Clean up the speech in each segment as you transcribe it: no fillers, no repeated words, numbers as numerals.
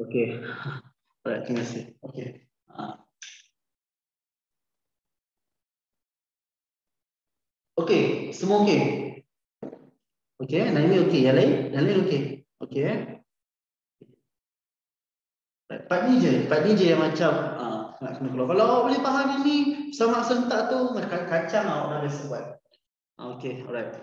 Okey. Alright, terima kasih. Okey. Okey, semua okey. Okey, nah ini okey. Yang lain okey. Okey. Part ni je yang macam nak kena keluar. Kalau awak boleh faham ini sama sentak tu kacang awak dah biasa buat. Okey, alright.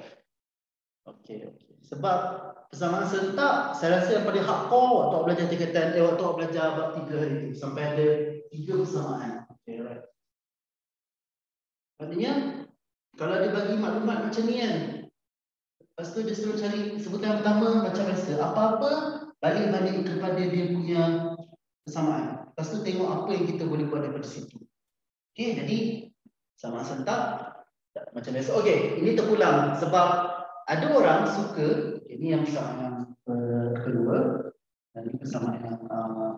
Okey. Sebab persamaan sentak, saya rasa yang paling hardcore waktu awak belajar tingkatan waktu awak belajar bab 3 hari itu sampai ada 3 persamaan. Okey, alright. Maksudnya kalau dia bagi maklumat macam ni kan, lepas tu dia suruh cari sebutan pertama macam biasa. Apa-apa balik kepada dia punya persamaan. Lepas tu tengok apa yang kita boleh buat daripada situ. Okey, jadi sama sentak macam biasa. Okey, ini terpulang sebab ada orang suka, ini yang persamaan yang kedua dan ini persamaan yang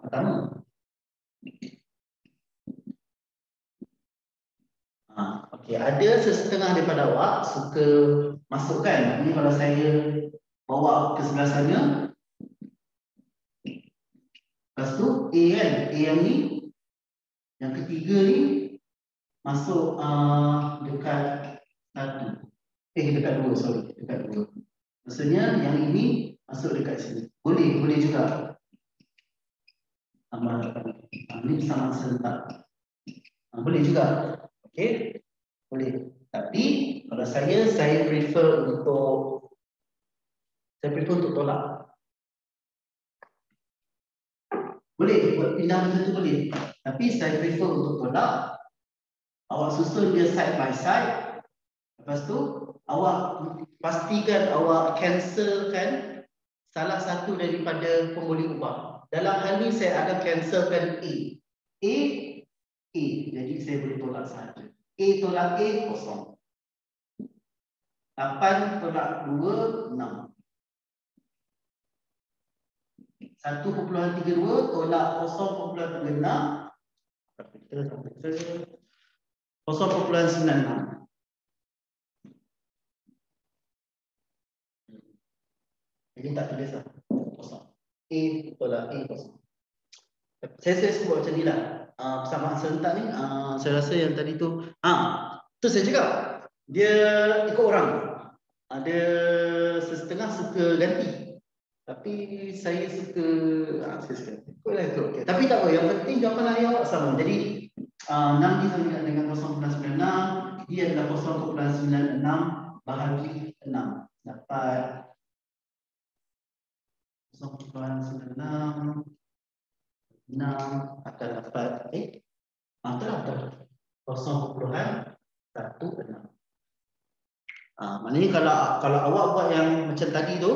pertama. Okey, ada sesetengah daripada awak suka masukkan. Ini kalau saya bawa ke sebelah sana. Lepas tu A kan, A yang ni, yang ketiga ni masuk dekat satu. Dekat dua, sorry, dekat dua. Maksudnya yang ini masuk dekat sini. Boleh juga. Ini sama serentak. Boleh juga. Okey, boleh. Tapi kalau saya prefer untuk tolak. Boleh buat pindah macam tu boleh. Tapi saya prefer untuk tolak. Awak susun dia side by side. Lepas tu awak pastikan awak cancelkan salah satu daripada pemboleh ubah. Dalam hal ni saya akan cancelkan A. A. Jadi saya boleh tolak sahaja. A tolak A kosong. 8 tolak 2 6. 1.32 tolak 0.36 0.96. Jadi tak tulis lah. Kosong. A tolak A kosong. Saya sebut macam ni lah. Persamaan serentak ni, saya rasa yang tadi tu, tu saya cakap, dia ikut orang. Ada setengah suka ganti. Tapi saya suka, okay. Tapi tak apa, yang penting jawapan ayah awak sama. Jadi 6 ni sama dengan 0.96. Dia adalah 0.96 bahagi 6. Dapat 0.96 akan dapat 0.16. Maknanya kalau awak buat yang macam tadi tu,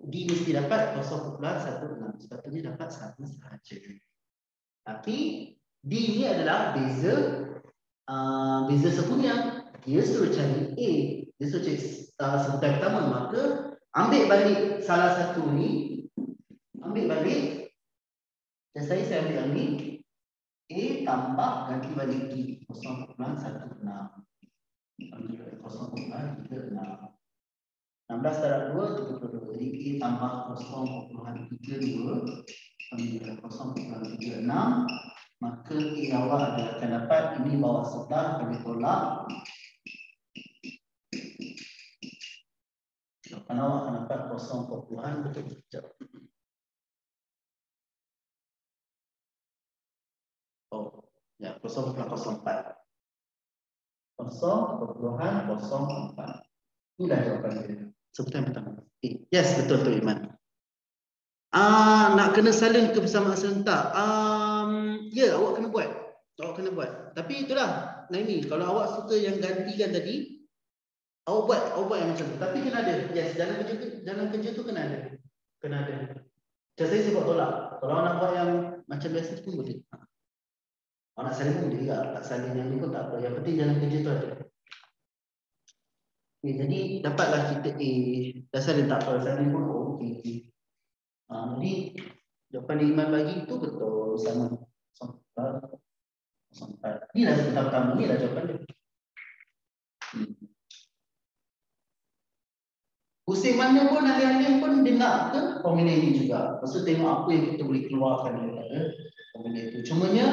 D mesti dapat 0.16. Sepatutnya dapat sama sahaja. Tapi D ni adalah beza sempurna. Dia suruh cari A. Dia suruh cari sebutan pertama. Maka ambil balik salah satu ni. Ambil balik. Dan saya ambil yang ni. A tambah ganti balik D. 0.16. 0.36. 16 darab 2, 32. Jadi A tambah 0.32 0.36. Maka A awak akan dapat, ini bawah sebelah, kami tolak. Jawapan awak akan dapat 0.0. Betul. Ya, 0.04. 0.04. Inilah jawapan dia. Sebutan pertama. Yes, betul tu Iman. Nak kena salin ke persamaan serentak. Ya, awak kena buat. Tapi itulah. Nah ini, kalau awak suka yang gantikan tadi, awak buat yang macam tu. Tapi kena ada. Yes, dalam kerja tu kena ada. Macam saya buat tolak. Kalau awak nak buat yang macam biasa tu pun boleh. Awak nak salin pun boleh juga. Tak salin yang ni pun tak apa. Yang penting dalam kerja tu ada. Okay, jadi dapatlah kita A. Dasar dia tak apa. Salin pun okey. Jadi jawapan Iman bagi itu betul sama. Sampai. Inilah sebentar pertama, inilah jawapan dia. Pusing mana pun, alih-alih pun dia nak ke formula ini juga. Lepas tu tengok apa yang kita boleh keluarkan daripada formula itu. Cumanya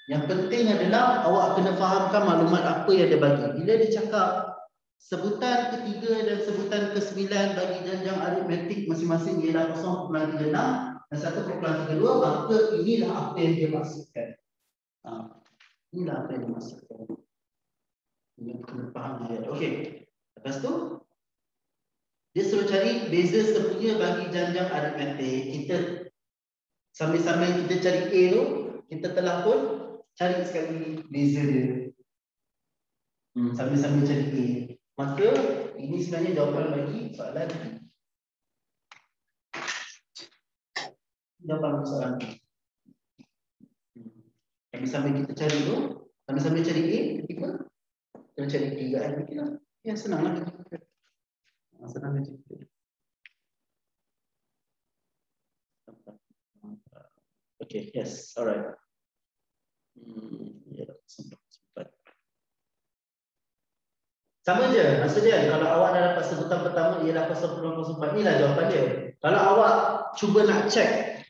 yang penting adalah awak kena fahamkan maklumat apa yang dia bagi. Bila dia cakap sebutan ketiga dan sebutan kesembilan bagi jenjang aritmetik masing-masing ialah 0.36 dan 1.32, maka inilah apa yang dia maksudkan. Inilah apa yang dia maksudkan. Ini kena faham dia. Okey. Lepas tu dia suruh cari beza sepunya bagi jenjang aritmetik. Kita sambil-sambil kita cari A tu, kita telah pun cari sekali beza dia. Sambil-sambil cari A. Maka ini sebenarnya jawapan bagi soalan B. Jawapan soalan B. Sambil-sambil kita cari tu, sambil-sambil cari A, ketiga, kita cari 3 kan. Ya, senanglah. Senang je. Okay, yes, alright. Ya, sempat. Sama je, maksudnya kalau awak dah dapat sebutan pertama ialah 0.04, inilah jawapan dia. Kalau awak cuba nak check,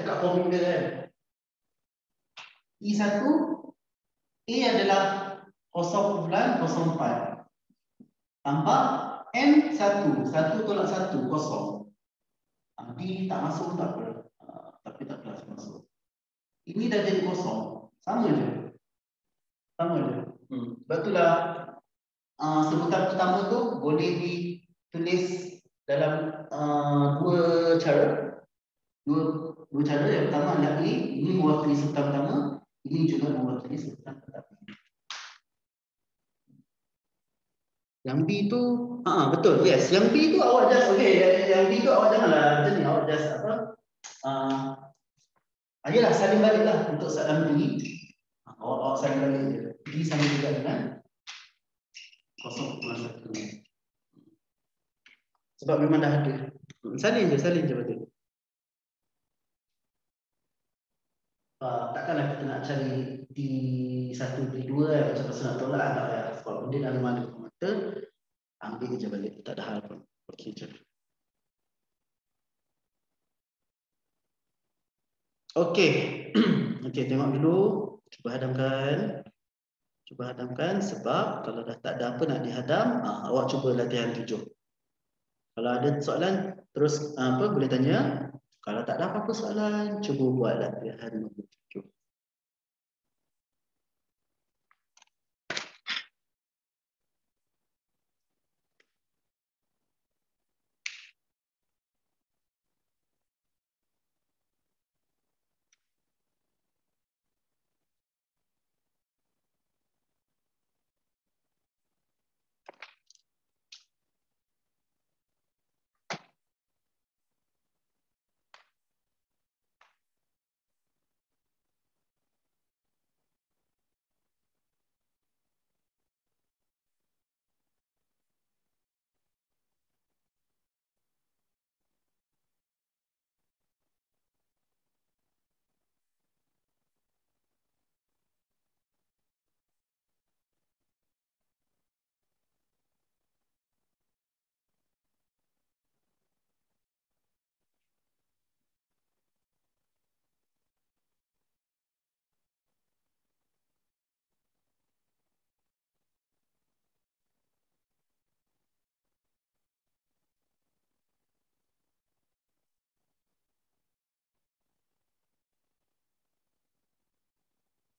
dekat formula kan. I1 A adalah 0.04 tambah N1, 1 tolak 1, kosong. B tak masuk tak apa. Tapi tak kelas masuk. Ini dah jadi kosong. Sama je. Sebab itulah sebutan pertama tu boleh ditulis dalam dua cara. Dua cara. Yang pertama adalah A, ini mewakili sebutan pertama, ini juga mewakili sebutan pertama. Yang B tu betul, yes. Yang B tu awak just yang B tu awak janganlah macam ni, awak just ayolah salin baliklah untuk soalan B. Awak salin balik je. B sama juga dengan 0.1. Sebab memang dah ada. Salin je betul. Takkanlah kita nak cari T1, T2 macam pasal nak tolak tak ya. Sebab benda dalam ada mata, ambil je balik, tak ada hal pun. Okey je. Okey. Okey, tengok dulu. Cuba hadamkan sebab kalau dah tak ada apa nak dihadam, awak cuba latihan 7. Kalau ada soalan terus boleh tanya. Kalau tak ada apa-apa soalan, cuba buat latihan nombor 7.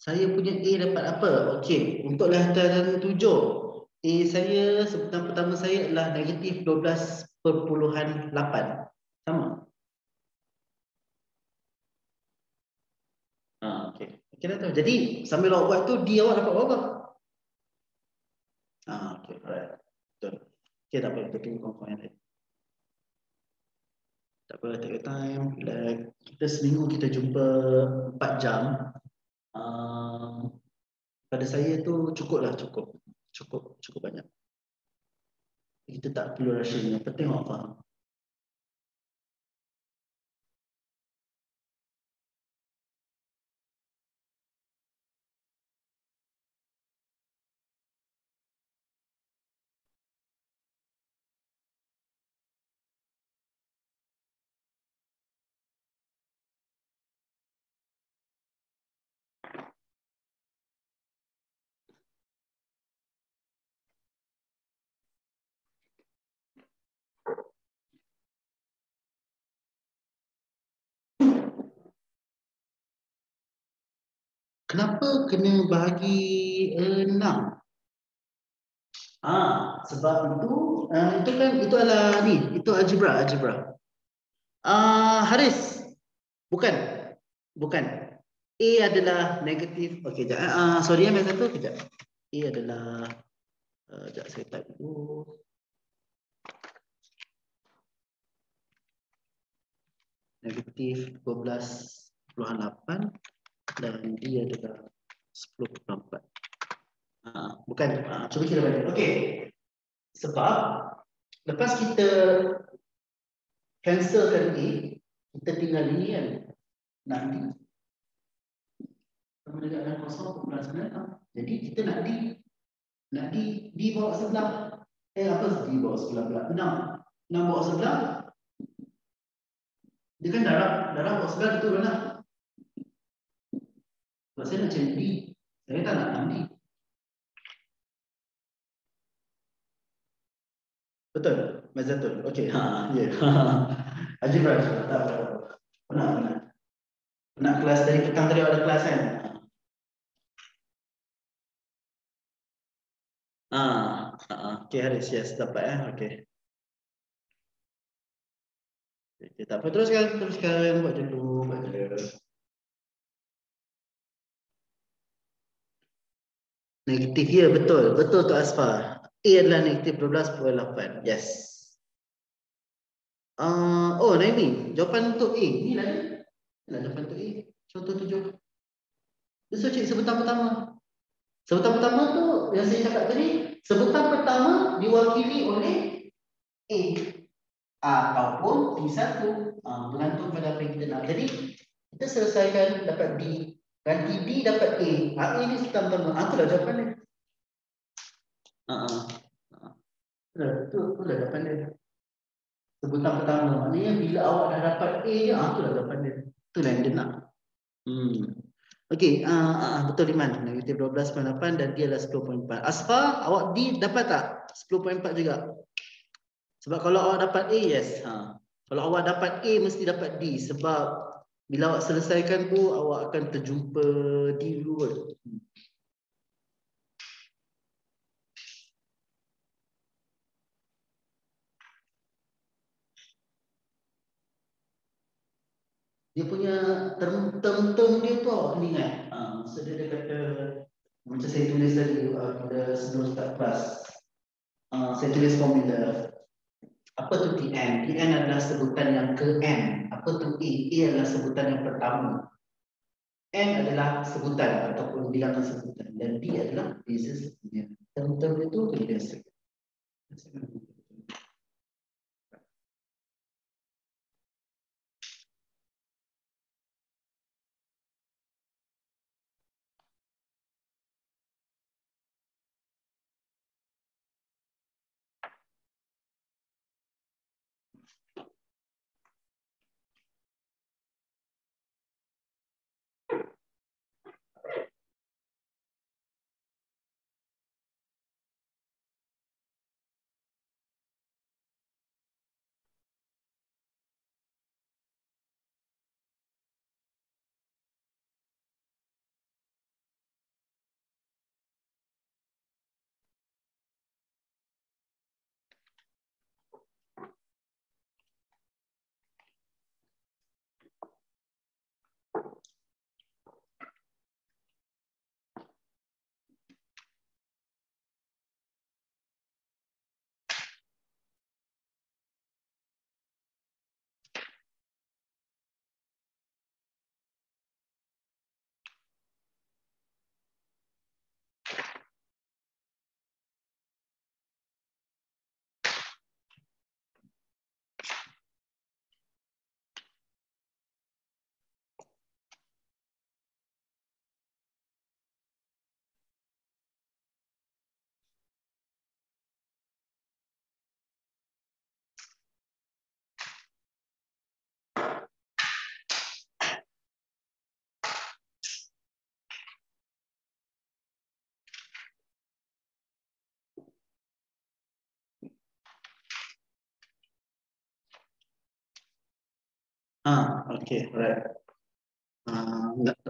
Saya punya A dapat apa? Okey, untuk latihan 7, A saya sebutan pertama saya adalah negatif 12.8. Sama. Okey. Okey dah tahu. Jadi sambil awak buat tu, D awak dapat berapa? Okey, alright. Betul. Okey, tak apa, kita tunggu confirm yang lain. Tak apa, take your time. Kita seminggu kita jumpa 4 jam. Pada saya tu cukup banyak. Kita tak perlu rushing. Yang penting awak faham. Kenapa kena bahagi 6? Sebab itu kan itu adalah ni, itu algebra. Haris, bukan. Bukan. A adalah negatif. Okey, jap. Sorry yang satu kejap. A adalah jap saya type dulu. Negatif 12.8 dan D adalah 10.4. Bukan. Cuba kita balik. Okey. Sebab lepas kita cancelkan A, kita tinggal ini kan. Nak D. Sama dengan 0.9. Jadi kita nak D. Nak D bawa sebelah. Apa D bawa sebelah pula? 6 bawa sebelah. Dia kan darab bawa sebelah itu lah. Sebab saya nak cari D. Saya tak nak 6D. Betul? Mazatul. Okey. Ya. Algebra. Tak apa. Nak kelas dari petang tadi ada kelas kan? Okey Haris, yes, dapat okey. Okay, tak apa, teruskan buat dulu. Negatif, ya betul tu Asfar. A adalah negatif 12.8, yes. Naimi, jawapan untuk A ni lah ni. Jawapan untuk A, contoh 7. So cik sebutan pertama. Sebutan pertama tu yang saya cakap tadi, sebutan pertama diwakili oleh A ataupun T1, bergantung pada apa yang kita nak. Jadi kita selesaikan dapat D, ganti D dapat A. A ni sebutan pertama. Itulah jawapan dia. Itulah jawapan dia. Sebutan pertama. Maknanya bila awak dah dapat A je, itulah jawapan dia. Itulah yang dia nak. Okey, betul Iman. Negatif 12.8 dan dia adalah 10.4. Asfar, awak D dapat tak? 10.4 juga. Sebab kalau awak dapat A, yes. Kalau awak dapat A, mesti dapat D. Sebab bila awak selesaikan tu, awak akan terjumpa D dulu. Dia punya term dia tu awak kena ingat. Maksud dia kata, macam saya tulis tadi pada sebelum start kelas. Saya tulis formula. Apa tu TN? TN adalah sebutan yang ke N. Apa tu A? A adalah sebutan yang pertama. N adalah sebutan ataupun bilangan sebutan. Dan D adalah basis. Term itu biasa. Okey, right.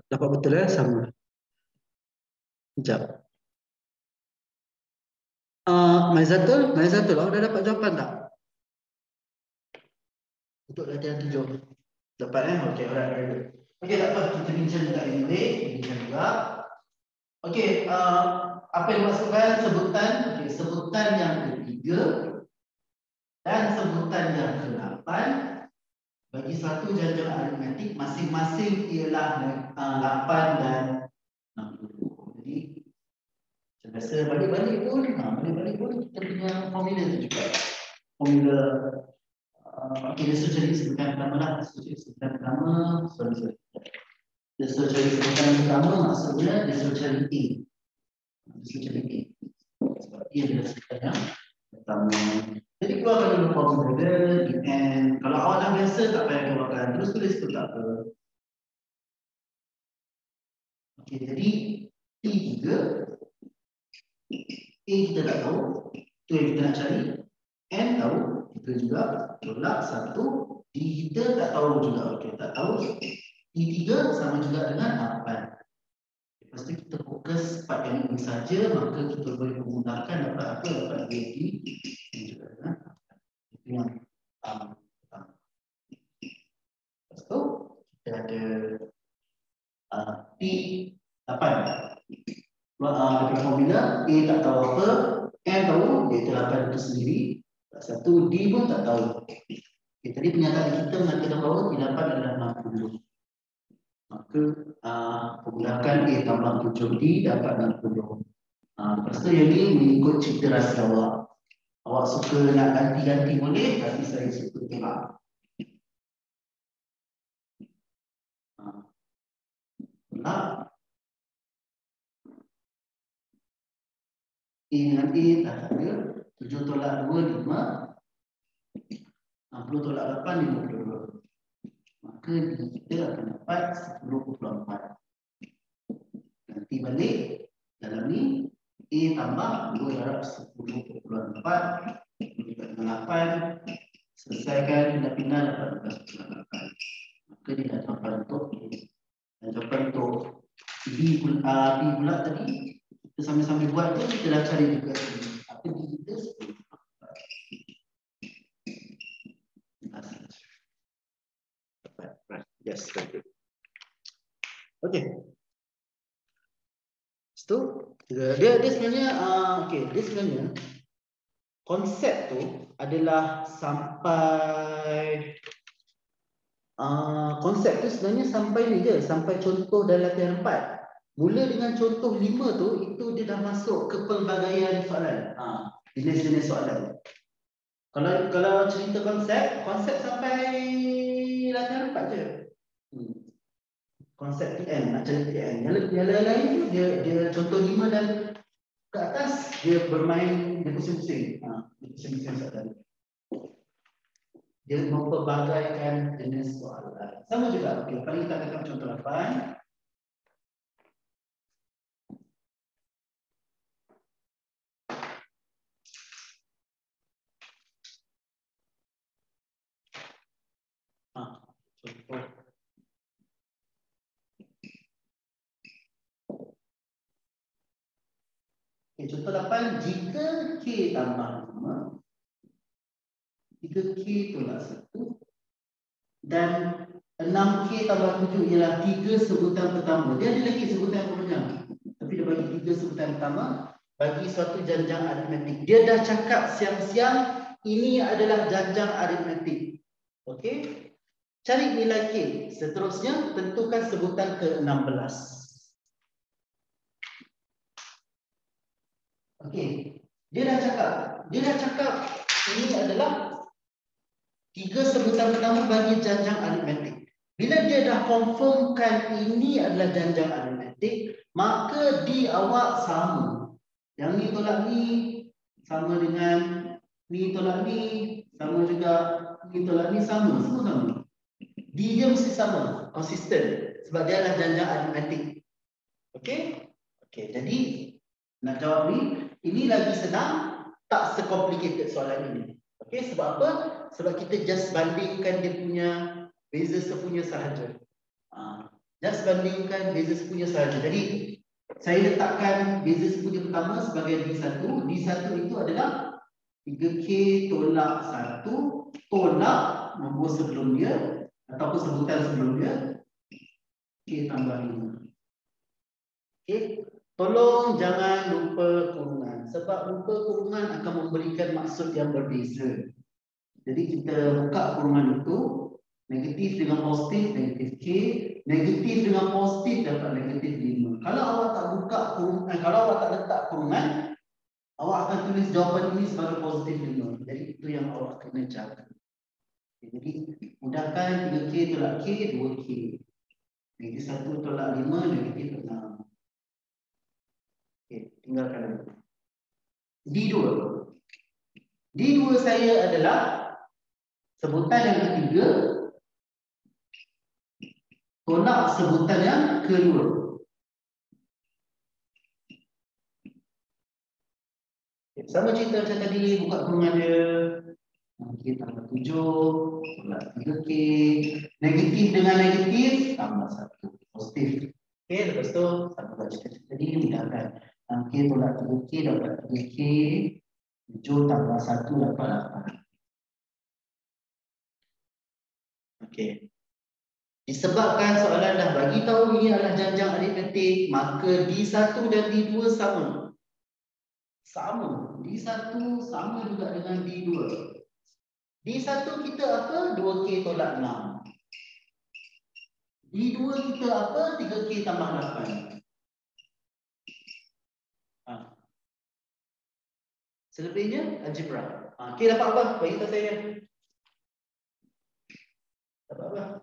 Dapat betul sama. Sekejap. Maizatul, awak dah dapat jawapan tak? Untuk latihan 7. Dapat Okey, alright. Okey, tak apa. Kita bincang juga ini. Bincang juga. Okey, apa yang dimaksudkan sebutan? Okey, sebutan yang ketiga dan sebutan yang ke-8 bagi satu janjang aritmetik masing-masing ialah 8 dan 60. Jadi biasa balik-balik pun, kita punya formula tu juga. Formula okey, dia suruh cari sebutan pertama lah. Sebutan pertama, sorry. Dia suruh cari sebutan pertama, maksudnya dia suruh cari A. Sebab A adalah sebutan yang pertama. Jadi keluarkan dulu formula and kalau awak dah biasa tak payah keluarkan. Terus tulis tu tak apa. Okey, jadi T3 A kita tak tahu, tu yang kita nak cari. N tahu, kita juga tolak 1. D kita tak tahu juga. Okey, tak tahu. T3 sama juga dengan 8. Lepas tu kita fokus part yang ini saja, maka kita boleh menggunakan dapat apa? Dapat D juga dengan 8. Itu yang pertama. Lepas tu kita ada T8. Dekat formula A tak tahu apa, N tahu, iaitu 8 itu sendiri. 1 D pun tak tahu. Okay, tadi pernyataan kita mengatakan bahawa T8 adalah 60. Maka menggunakan A tambah 7D dapat 60. Lepas tu yang ni mengikut cipta rasa awak. Awak suka nak ganti-ganti boleh, tapi saya suka tengok. A dengan A tak ada. 7 tolak 2, 5. 60 tolak 8, 52. Maka kita akan dapat 10.4. Nanti balik dalam ni A tambah 2 darab 10.4 dengan 8. Selesaikan pindah-pindah dapat 12.8. Maka dia dah jawapan untuk A. Dan jawapan untuk B pula tadi kita sambil-sambil buat tu kita dah cari juga sini. Apa D kita 10. Yes, very good. Okay. So, dia sebenarnya dia sebenarnya konsep tu adalah sampai konsep tu sebenarnya sampai ni je, sampai contoh dalam latihan 4. Mula dengan contoh 5 tu, itu dia dah masuk ke pelbagaian soalan. Jenis-jenis soalan. Kalau cerita konsep sampai latihan 4 je. Konsep TN, nak cari TN. Yang lain tu dia contoh 5 dan ke atas dia bermain, dia pusing-pusing. Dia pusing-pusing soalan. Dia mempelbagaikan jenis soalan. Sama juga. Okey, paling kita akan contoh 8. Contoh. Okay, contoh 8, jika K tambah 5, jika K tolak 1, dan 6K tambah 7 ialah 3 sebutan pertama. Dia ada lagi sebutan yang panjang, tapi dia bagi 3 sebutan pertama bagi suatu janjang aritmetik. Dia dah cakap siang-siang, ini adalah janjang aritmetik. Okey? Cari nilai K. Seterusnya, tentukan sebutan ke-16. Okey, dia dah cakap ini adalah 3 sebutan pertama bagi janjang aritmetik. Bila dia dah confirmkan ini adalah janjang aritmetik, maka di awak sama. Yang ni tolak ni sama dengan ni tolak ni, sama juga ni tolak ni, sama, semua sama. Dia mesti sama, konsisten, sebab dia adalah janjang aritmetik. Okey? Okey, jadi nak jawab ni, ini lagi senang, tak se-complicated soalan ini. Okey, sebab apa? Sebab kita just bandingkan dia punya beza sepunya sahaja. Just bandingkan beza sepunya sahaja. Jadi Saya letakkan beza suku yang pertama sebagai D1. D1 itu adalah 3K tolak 1 tolak nombor sebelum dia ataupun sebutan sebelum dia K tambah 5. Okay. Tolong jangan lupa kurungan sebab lupa kurungan akan memberikan maksud yang berbeza. Jadi kita buka kurungan itu negatif dengan positif negatif K, negatif dengan positif dapat negatif 5. Kalau awak tak buka kurungan, kalau awak tak letak kurungan, awak akan tulis jawapan ini sebagai positif 5. Jadi itu yang awak kena jaga. Jadi mudahkan 3K tolak K 2K. Negatif 1 tolak 5 negatif 6. Okay, tinggalkan D2. D2 saya adalah sebutan yang ketiga tolak sebutan yang kedua. Okay, sama cerita macam tadi, buka kurungan dia. K tambah 7 tolak 3K. Negatif dengan negatif tambah 1. Positif. Okay, lepas tu sama cerita tadi mudahkan. K tolak 3K dapat 3K. 7 tambah 1 dapat 8. Okey. Disebabkan soalan dah bagi tahu ini adalah janjang aritmetik, maka D1 dan D2 sama. Sama. D1 sama juga dengan D2. D1 kita apa? 2K tolak 6. D2 kita apa? 3K tambah 8. Selebihnya algebra. Okey, dapat apa? Bagi tahu saya. Dapat apa?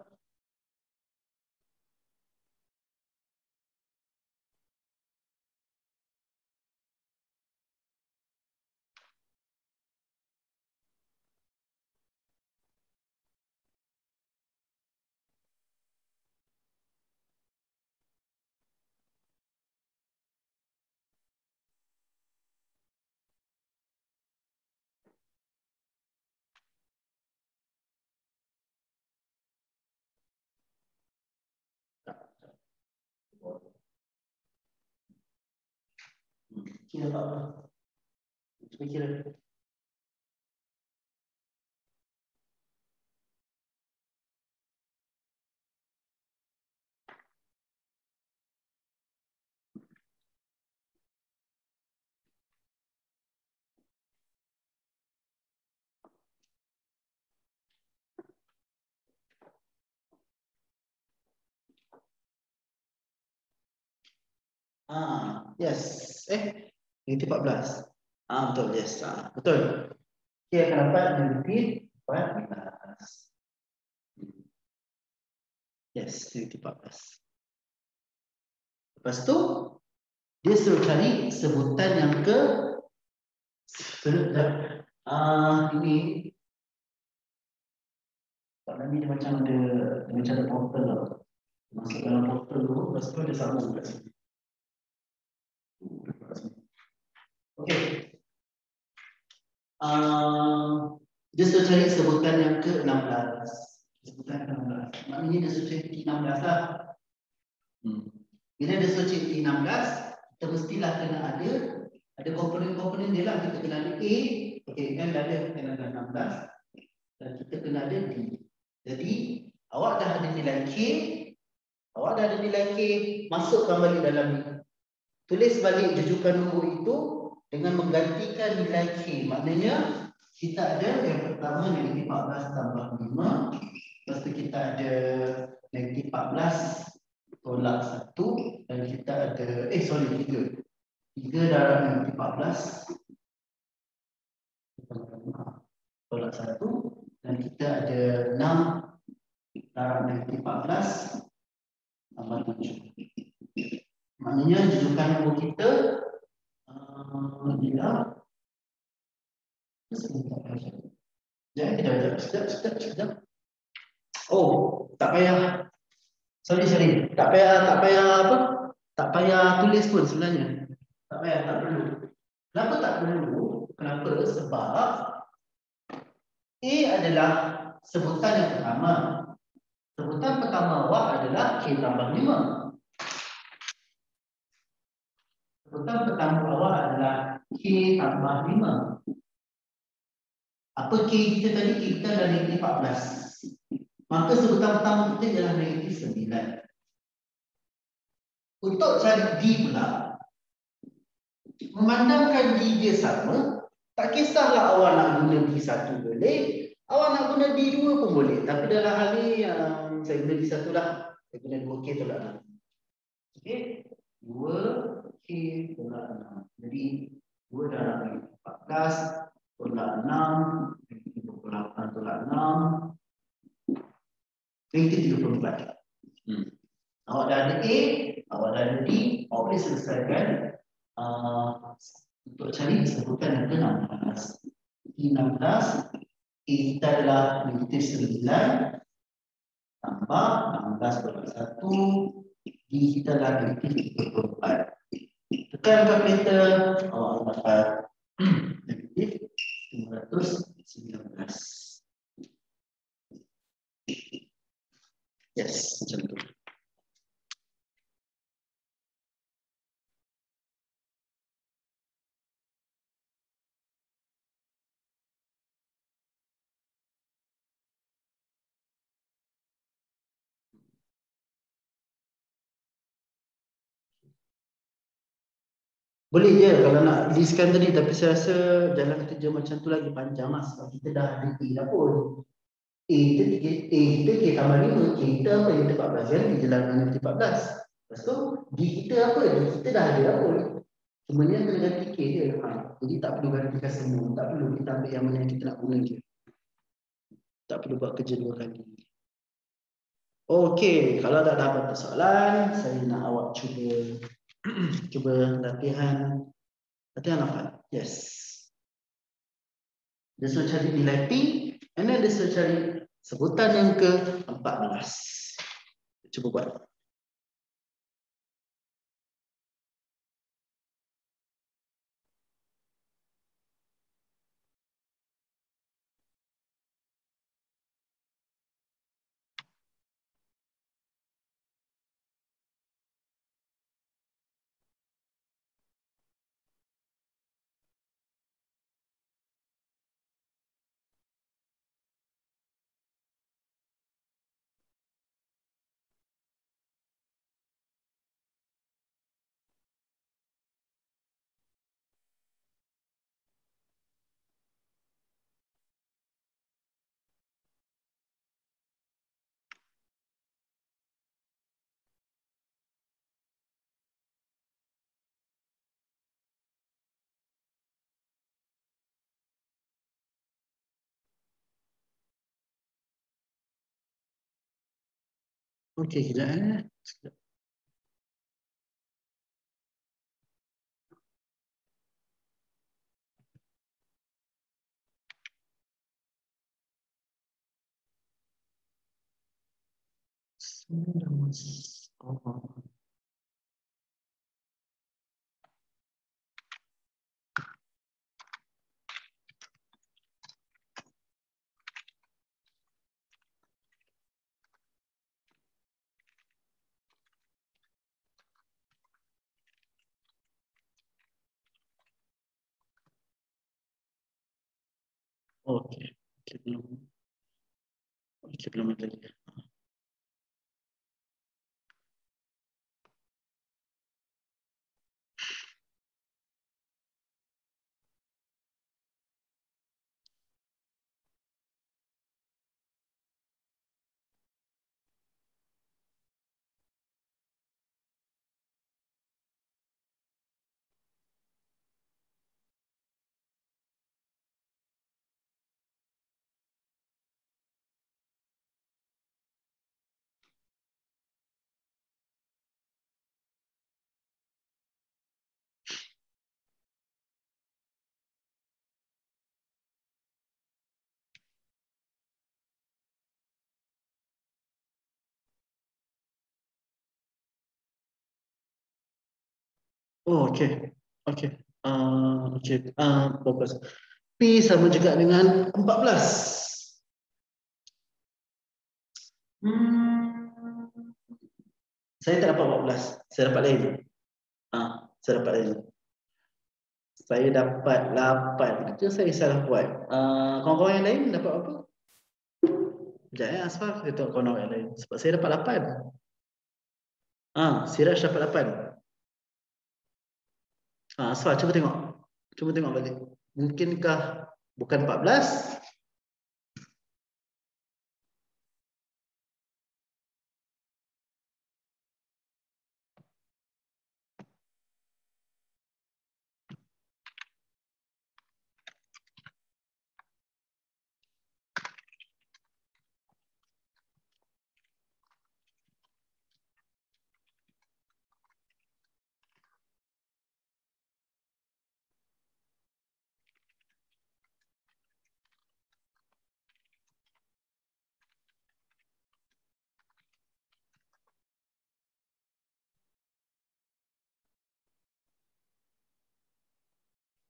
Kira apa? Cuba kira. Yes. Negatif 14. Betul, yes. Betul. Dia akan dapat negatif 14. Yes, negatif 14. Lepas tu, dia suruh cari sebutan yang ke ini pada ni dia macam ada portal lah. Masuk dalam portal tu, lepas tu dia sambung kat sini. Okey. Dia suruh cari sebutan yang ke-16. Sebutan ke-16. Maknanya dia suruh cari T16 lah. Bila dia suruh cari T16, kita mestilah kena ada komponen-komponen dia lah. Kita kena ada A, okey kan ada kena ada 16 dan kita kena ada D. Jadi awak dah ada nilai K, masukkan balik dalam ni. Tulis balik jujukan nombor itu dengan menggantikan nilai K. Maknanya kita ada yang pertama negatif 14 tambah 5. Lepas tu kita ada negatif 14 tolak 1 dan kita ada 3. 3 darab negatif 14 tolak 1 dan kita ada 6 darab negatif 14 tambah 7. Maknanya jujukan nombor kita adalah sekejap. Oh, tak payah. Sorry. Tak payah apa? Tak payah tulis pun sebenarnya. Tak payah, tak perlu. Kenapa tak perlu? Kenapa? Sebab A adalah sebutan yang pertama. Sebutan pertama awak adalah K tambah 5. Sebutan pertama awal adalah K tambah 5. Apa K kita tadi? Kita dah negatif 14. Maka sebutan pertama kita ialah negatif 9. Untuk cari D pula, memandangkan D dia sama, tak kisahlah awak nak guna D1 boleh, awak nak guna D2 pun boleh. Tapi dalam hal ni saya guna D1 lah. Saya guna 2K tolak 6. Okey, 2K tolak 6. Jadi 2 darab 14 tolak 6, 28 tolak 6, 34. Awak dah ada A, awak dah ada D, awak boleh selesaikan untuk cari sebutan yang ke-16. T16, A kita adalah negatif 9 tambah 16 tolak 1, D kita adalah negatif 34. Tekan kalkulator, awak dapat negatif 519. Yes, macam tu. Boleh je kalau nak listkan tadi, tapi saya rasa jalan kerja macam tu lagi panjang lah sebab kita dah ada A dah pun. A kita K tambah 5, K kita apa yang kita 14 kan, kita jalan dengan 14. Lepas tu D kita apa? D kita dah ada dah pun. Cuma ni yang kena ganti K dia. Jadi tak perlu gantikan semua, tak perlu, kita ambil yang mana yang kita nak guna je. Tak perlu buat kerja dua kali. Okey, kalau tak dapat persoalan, saya nak awak cuba latihan apa? Yes. Dia suruh cari nilai P, and then dia suruh cari sebutan yang ke-14. Cuba buat. Okey, kejap Sekejap. Okey, belum lagi. Oh, okey. Okey. Okey. Bagus. P sama juga dengan 14. Saya tak dapat 14. Saya dapat lain. Saya dapat lagi. Saya dapat 8. Itu saya salah buat. Kawan-kawan yang lain dapat apa? Sekejap ya, Asfar. Kita tengok kawan yang lain. Sebab saya dapat 8. Siraj dapat 8. Asfar, cuba tengok. Cuba tengok balik. Mungkinkah bukan 14?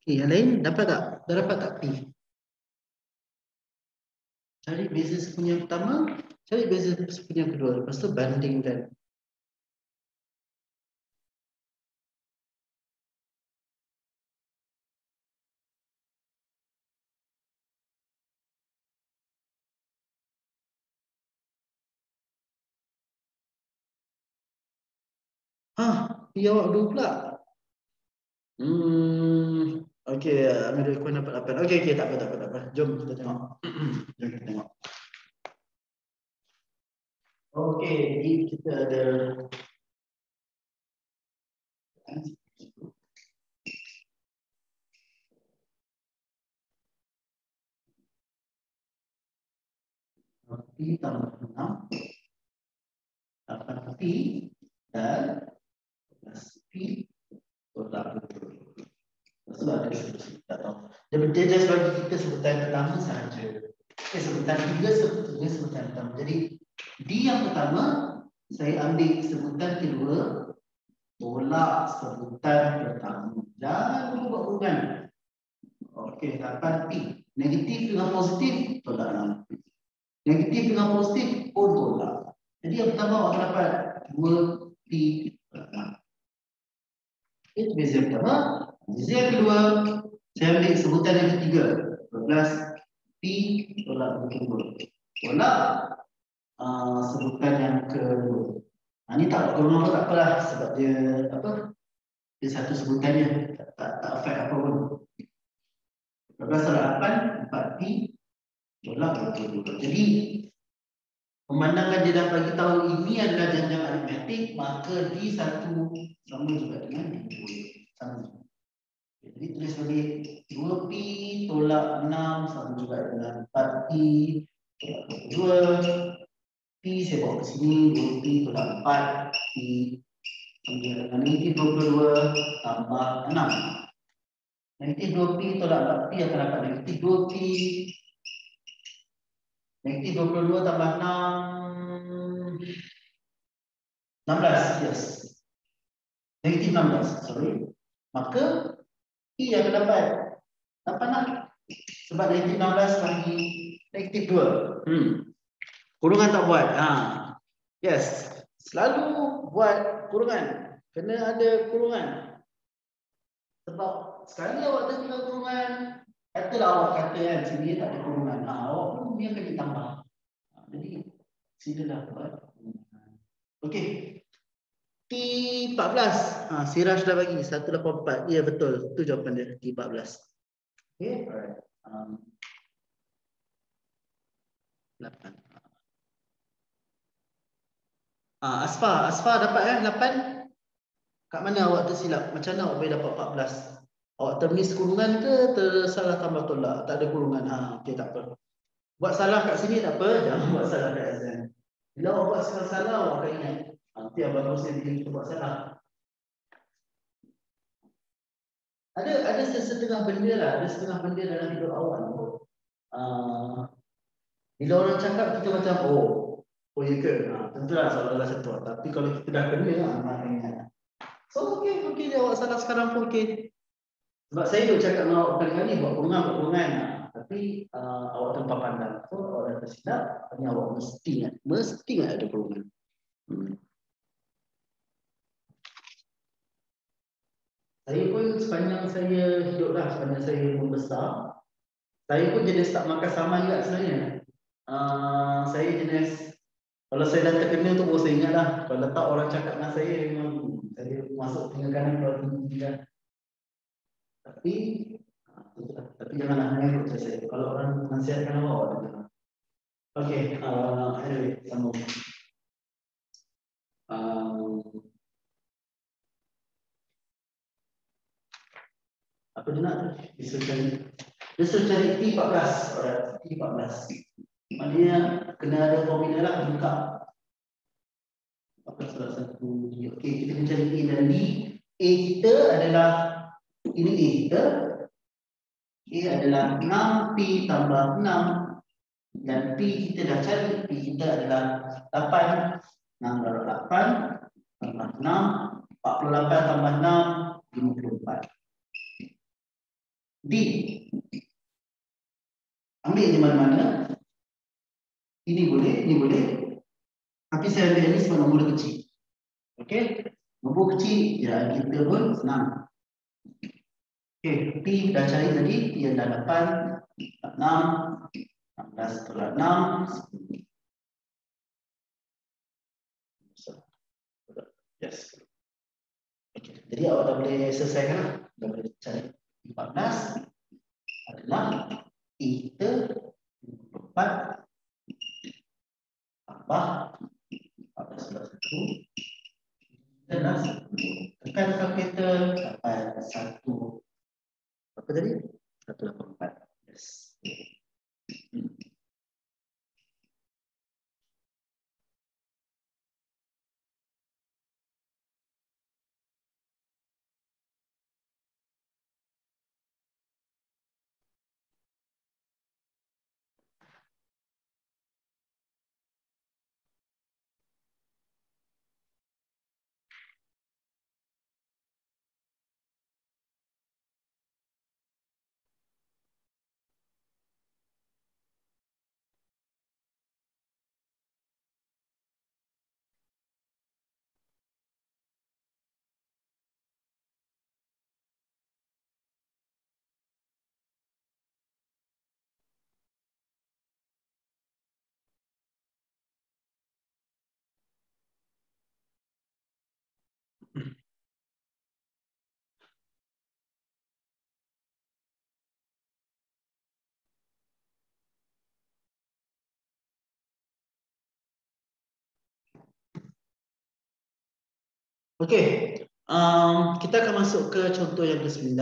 Okay, yang lain dapat tak? Dah dapat tak P? Cari beza sepunya yang pertama, cari beza sepunya yang kedua. Lepas tu bandingkan. Dia awak 2 pula. Okey, Amirul Ikhwan dapat 8. Okey, tak apa. Jom kita tengok. Jom kita tengok. Okey, ini kita ada P tambah 6 8P dan plus P tolak 20. Sebab ada tak tahu. Dia just bagi kita sebutan pertama sahaja. Sebutan tiga sebetulnya sebutan pertama. Jadi D yang pertama saya ambil sebutan kedua tolak sebutan pertama. Jangan lupa buat hubungan. Okey, 8P. Negatif dengan positif tolak 6P. Negatif dengan positif pun tolak. Jadi yang pertama awak dapat 2P tolak 6. Itu beza yang pertama. Beza yang kedua, saya ambil sebutan yang ketiga. 12P tolak 22. Tolak sebutan yang kedua. Ini tak golongan pun tak apalah sebab dia apa? Dia satu sebutannya tak affect apa pun. 12 tolak 8, 4P tolak 22. Jadi pemandangan dia dah bagi tahu ini adalah jenjang aritmetik, maka D1 sama juga dengan D2. Sama. Jadi tulis balik 2P tolak 6 sama juga dengan 4P tolak 22. P saya bawa ke sini, 2P tolak 4P sama dengan negatif 22 tambah 6. Negatif 2P tolak 4P akan dapat negatif 2P. Negatif 22 tambah 6. 16, yes. Negatif 16, sorry. Maka P akan dapat 8 sebab negatif 16 bagi negatif 2. Kurungan tak buat. Yes. Selalu buat kurungan. Kena ada kurungan. Sebab sekali awak tertinggal kurungan, katalah awak kata kan sini tak ada kurungan. Awak pun dia akan ditambah. Jadi silalah buat. Okey. T14. Siraj dah bagi 184. Ya betul. Itu jawapan dia T14. Okey, alright. 8. Asfar dapat 8. Kat mana awak tersilap? Macam mana awak boleh dapat 14? Awak termiss kurungan ke tersalah tambah tolak? Tak ada kurungan. Okey, tak apa. Buat salah kat sini tak apa, jangan buat salah kat exam. Bila awak buat salah, awak akan ingat. Nanti abang terusnya bila kita buat salah. Ada setengah benda lah, ada setengah benda dalam hidup awak. Bila orang cakap kita macam oh ya ke? Tentulah soalan satu. Tapi kalau kita dah kena, akan ingat. So okey dia awak salah sekarang pun okey. Sebab saya dah cakap dengan awak kali-kali buat kurungan. Tapi awak tanpa pandang. So awak dah tersilap, ini awak mesti ingat ada kurungan. Saya pun sepanjang saya hidup lah, sepanjang saya membesar, saya pun jenis tak makan saman juga sebenarnya. Saya jenis, kalau saya dah terkena tu baru saya ingat lah. Kalau tak orang cakap dengan saya, memang saya masuk tinggal kanan kalau tinggi kan. Tapi, tapi janganlah mengikut saya. Kalau orang nasihatkan awak, jangan. Okay, anyway, sambung. Apa dia nak? Dia suruh cari T14. Alright, T14. Maknanya kena ada formula lah lengkap. 14 salah satu. Okey, kita kena cari A dan D. A kita adalah, ini A kita. A adalah 6, P tambah 6. Dan P kita dah cari. P kita adalah 8. 6 darab 8 tambah 6. 48 tambah 6, 54. D. Ambil di mana-mana. Ini boleh, ini boleh. Tapi saya ambil ini sebagai nombor kecil. Okey. Nombor kecil, ya kita pun senang. Okey, P dah cari tadi. P adalah 8, 6, 16 tolak 6. Yes. Okey, jadi awak dah boleh selesaikan lah. Dah boleh cari 14 adalah kita 4 tambah 14 plus 1 adalah 1. Tekan kalkulator dapat 1. Apa tadi? 184. Yes. Okey, kita akan masuk ke contoh yang ke-9.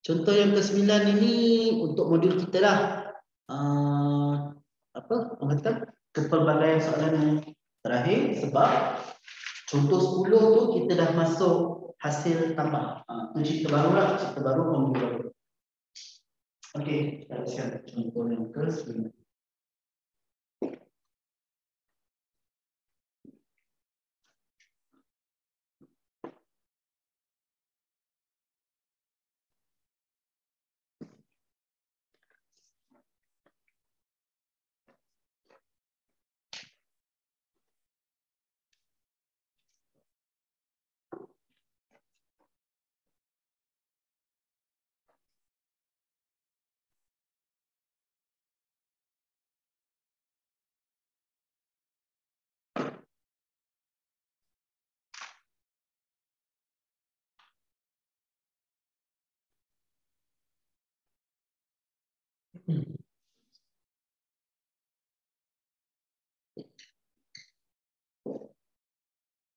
Contoh yang ke-9 ini untuk modul kita lah. Apa? Orang kata kepelbagaian soalan yang terakhir sebab contoh 10 tu kita dah masuk hasil tambah. Itu cerita baru lah, cerita baru komputer. Okey, kita lihat contoh yang ke-9.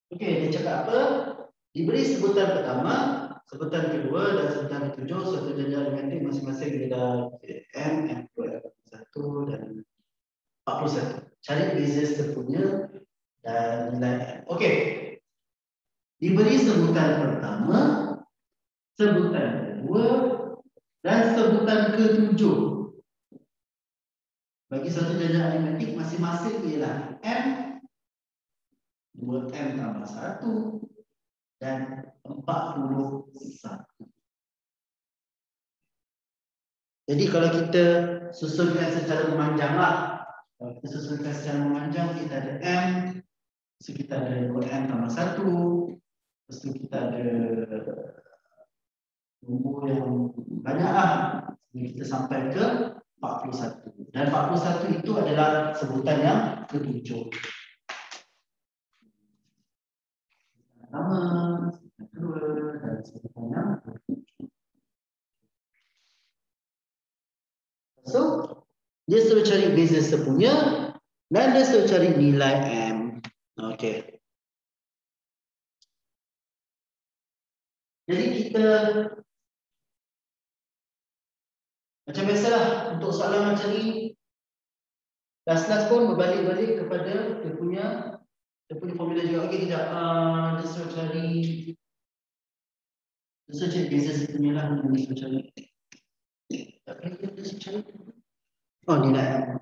Okey, dia cakap apa? Diberi sebutan pertama, sebutan kedua dan sebutan ketujuh satu jajar aritmetik masing-masing bila M, M2, M1 dan 41. Cari beza seterusnya dan nilai M. Okey. Diberi sebutan pertama, sebutan kedua dan sebutan ketujuh. Bagi satu jajar aritmetik masing-masing ialah M, 2M tambah 1 dan 41. Jadi kalau kita susunkan secara memanjang lah. Kalau kita susunkan secara memanjang, kita ada M, lepas kita ada 2M tambah 1, lepas tu kita ada nombor yang banyak lah. Kita sampai ke 41. Dan 41 itu adalah sebutan yang ketujuh. Pertama, yang kedua, dan sebutan yang ketujuh. So, dia suruh cari business punya dan dia suruh cari nilai M. Okey. Jadi kita macam biasalah untuk soalan macam ni, last pun berbalik-balik kepada dia punya formula juga. Okey, kejap. Dia suruh cari business punya lah. Dia suruh cari. Dia suruh cari. Oh, nilai M.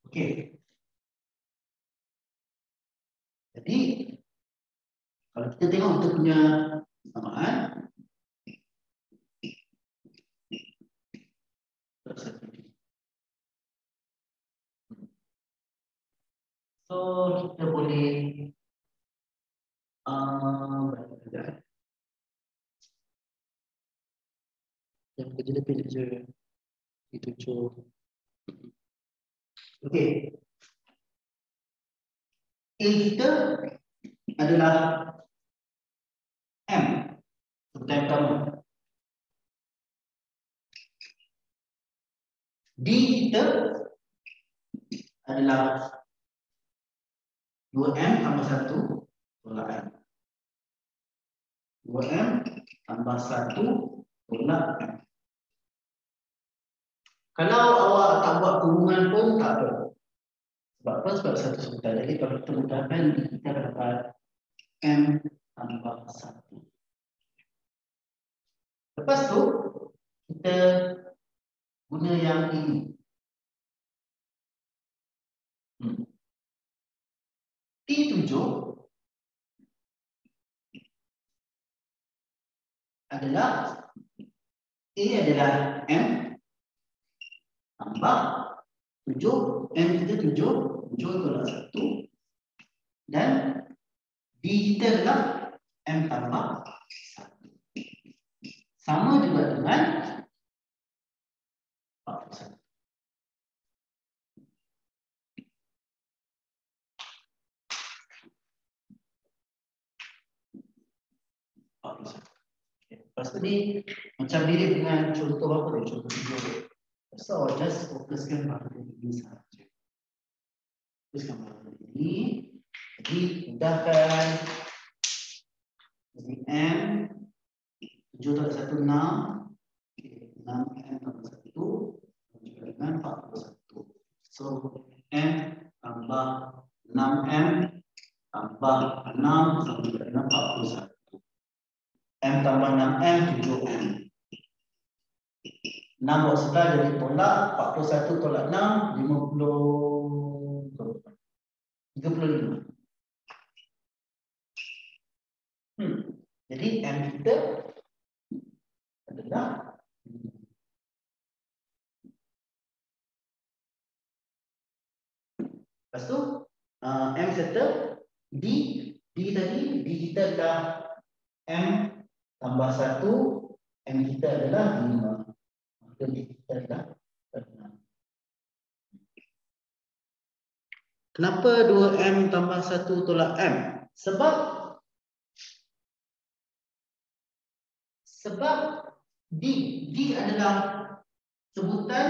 Okey. Jadi kalau kita tengok kita punya samaan, so kita boleh yang kerja lebih je ditujuh. Okey. A kita adalah M. Sebutan pertama. D kita adalah 2M tambah 1 tolak M. 2M tambah 1 tolak M. Kalau awak tak buat hubungan pun tak apa. Sebab apa? Sebab satu sebutan. Jadi kalau kita mudahkan, kita dapat M tambah 1. Lepas tu, kita guna yang ini. T7 adalah A adalah M tambah 7, M kita 7 tolak 1 dan D kita adalah M tambah 1. Sama juga dengan 41. Lepas tu ni macam mirip dengan contoh apa ni? Contoh video. So just fokuskan pada ini sahaja. Fokuskan pada ini. Jadi mudahkan. Jadi M 7 tambah 1 6. 6M tambah 1 juga dengan 41. So M tambah 6M tambah 6 sama dengan 41. M tambah 6M 7M. 6 buat sebelah jadi tolak 41 tolak 6 35. Jadi M kita adalah lepas tu M settle D tadi D kita adalah M tambah 1 M kita adalah 5. Maka D kita adalah 6. Kenapa 2M tambah 1 tolak M? Sebab D adalah sebutan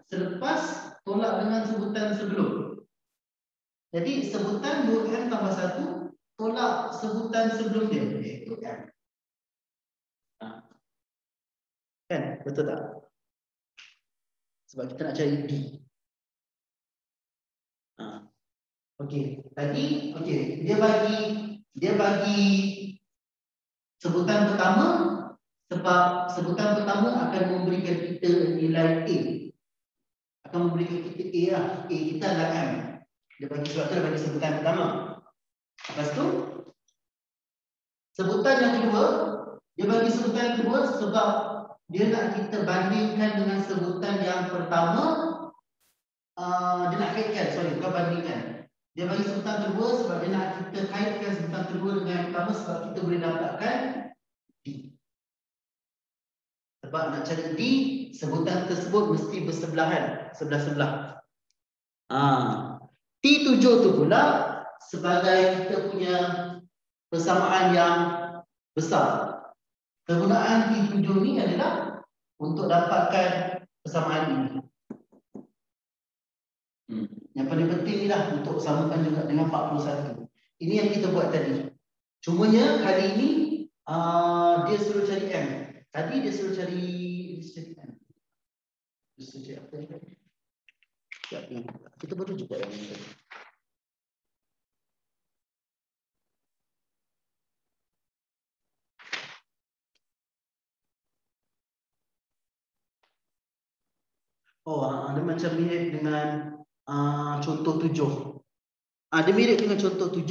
selepas tolak dengan sebutan sebelum. Jadi sebutan 2M tambah 1 tolak sebutan sebelum dia, iaitu M. Kan? Betul tak? Sebab kita nak cari D. Okey, tadi dia bagi sebutan pertama sebab sebutan pertama akan memberikan kita nilai A. Akan memberikan kita A lah. A kita adalah M. Dia bagi sebab tu dia bagi sebutan pertama. Lepas tu sebutan yang kedua, dia bagi sebutan yang kedua sebab dia nak kita bandingkan dengan sebutan yang pertama. Dia nak kaitkan, bukan bandingkan. Dia bagi sebutan kedua sebab dia nak kita kaitkan sebutan kedua dengan yang pertama sebab kita boleh dapatkan D. Sebab nak cari D, sebutan tersebut mesti bersebelahan, sebelah-sebelah. T7 tu pula sebagai kita punya persamaan yang besar. Kegunaan T7 ni adalah untuk dapatkan persamaan ini. Yang paling penting ni lah untuk samakan juga dengan 41. Ini yang kita buat tadi. Cumanya kali ini dia suruh cari M. Tadi dia suruh cari M. Dia suruh cari apa ni? Kita baru juga yang ini tadi. Dia macam mirip dengan contoh 7. Dia mirip dengan contoh 7.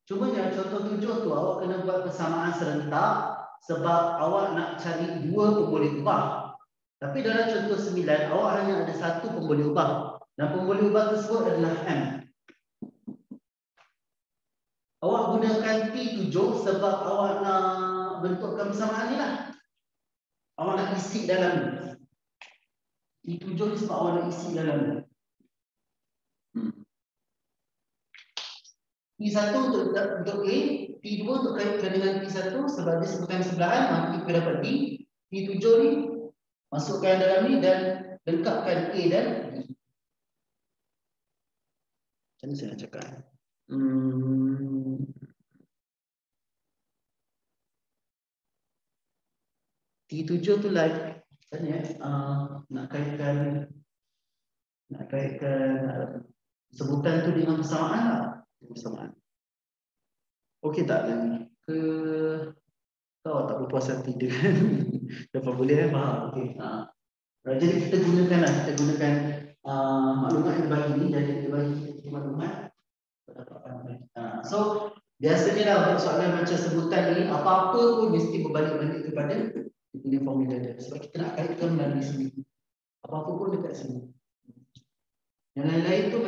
Cumanya contoh 7 tu awak kena buat persamaan serentak sebab awak nak cari 2 pemboleh ubah. Tapi dalam contoh 9 awak hanya ada 1 pemboleh ubah. Dan pemboleh ubah tersebut adalah M. Awak gunakan T7 sebab awak nak bentukkan persamaan ni lah. Awak nak isi dalam ni. T7 ni sebab awak nak isi dalam ni. T1 untuk A, T2 untuk kaitkan dengan T1 sebab dia sebutan sebelahan, maka kita dapat D. T7 ni masukkan dalam ni dan lengkapkan A dan B. Macam mana saya nak cakap? T7 tu like nak kaitkan sebutan tu dengan persamaan lah. Persamaan. Okey tak lagi? Kau tak berpuas hati dengan dapat boleh faham. Okey. Jadi kita gunakan maklumat yang dibagi ni, jadi kita bagi maklumat. So biasanya lah untuk soalan macam sebutan ni, apa-apa pun mesti berbalik-balik kepada punya formula dia. Sebab kita nak kaitkan melalui sini. Apa-apa pun dekat sini. Yang lain-lain tu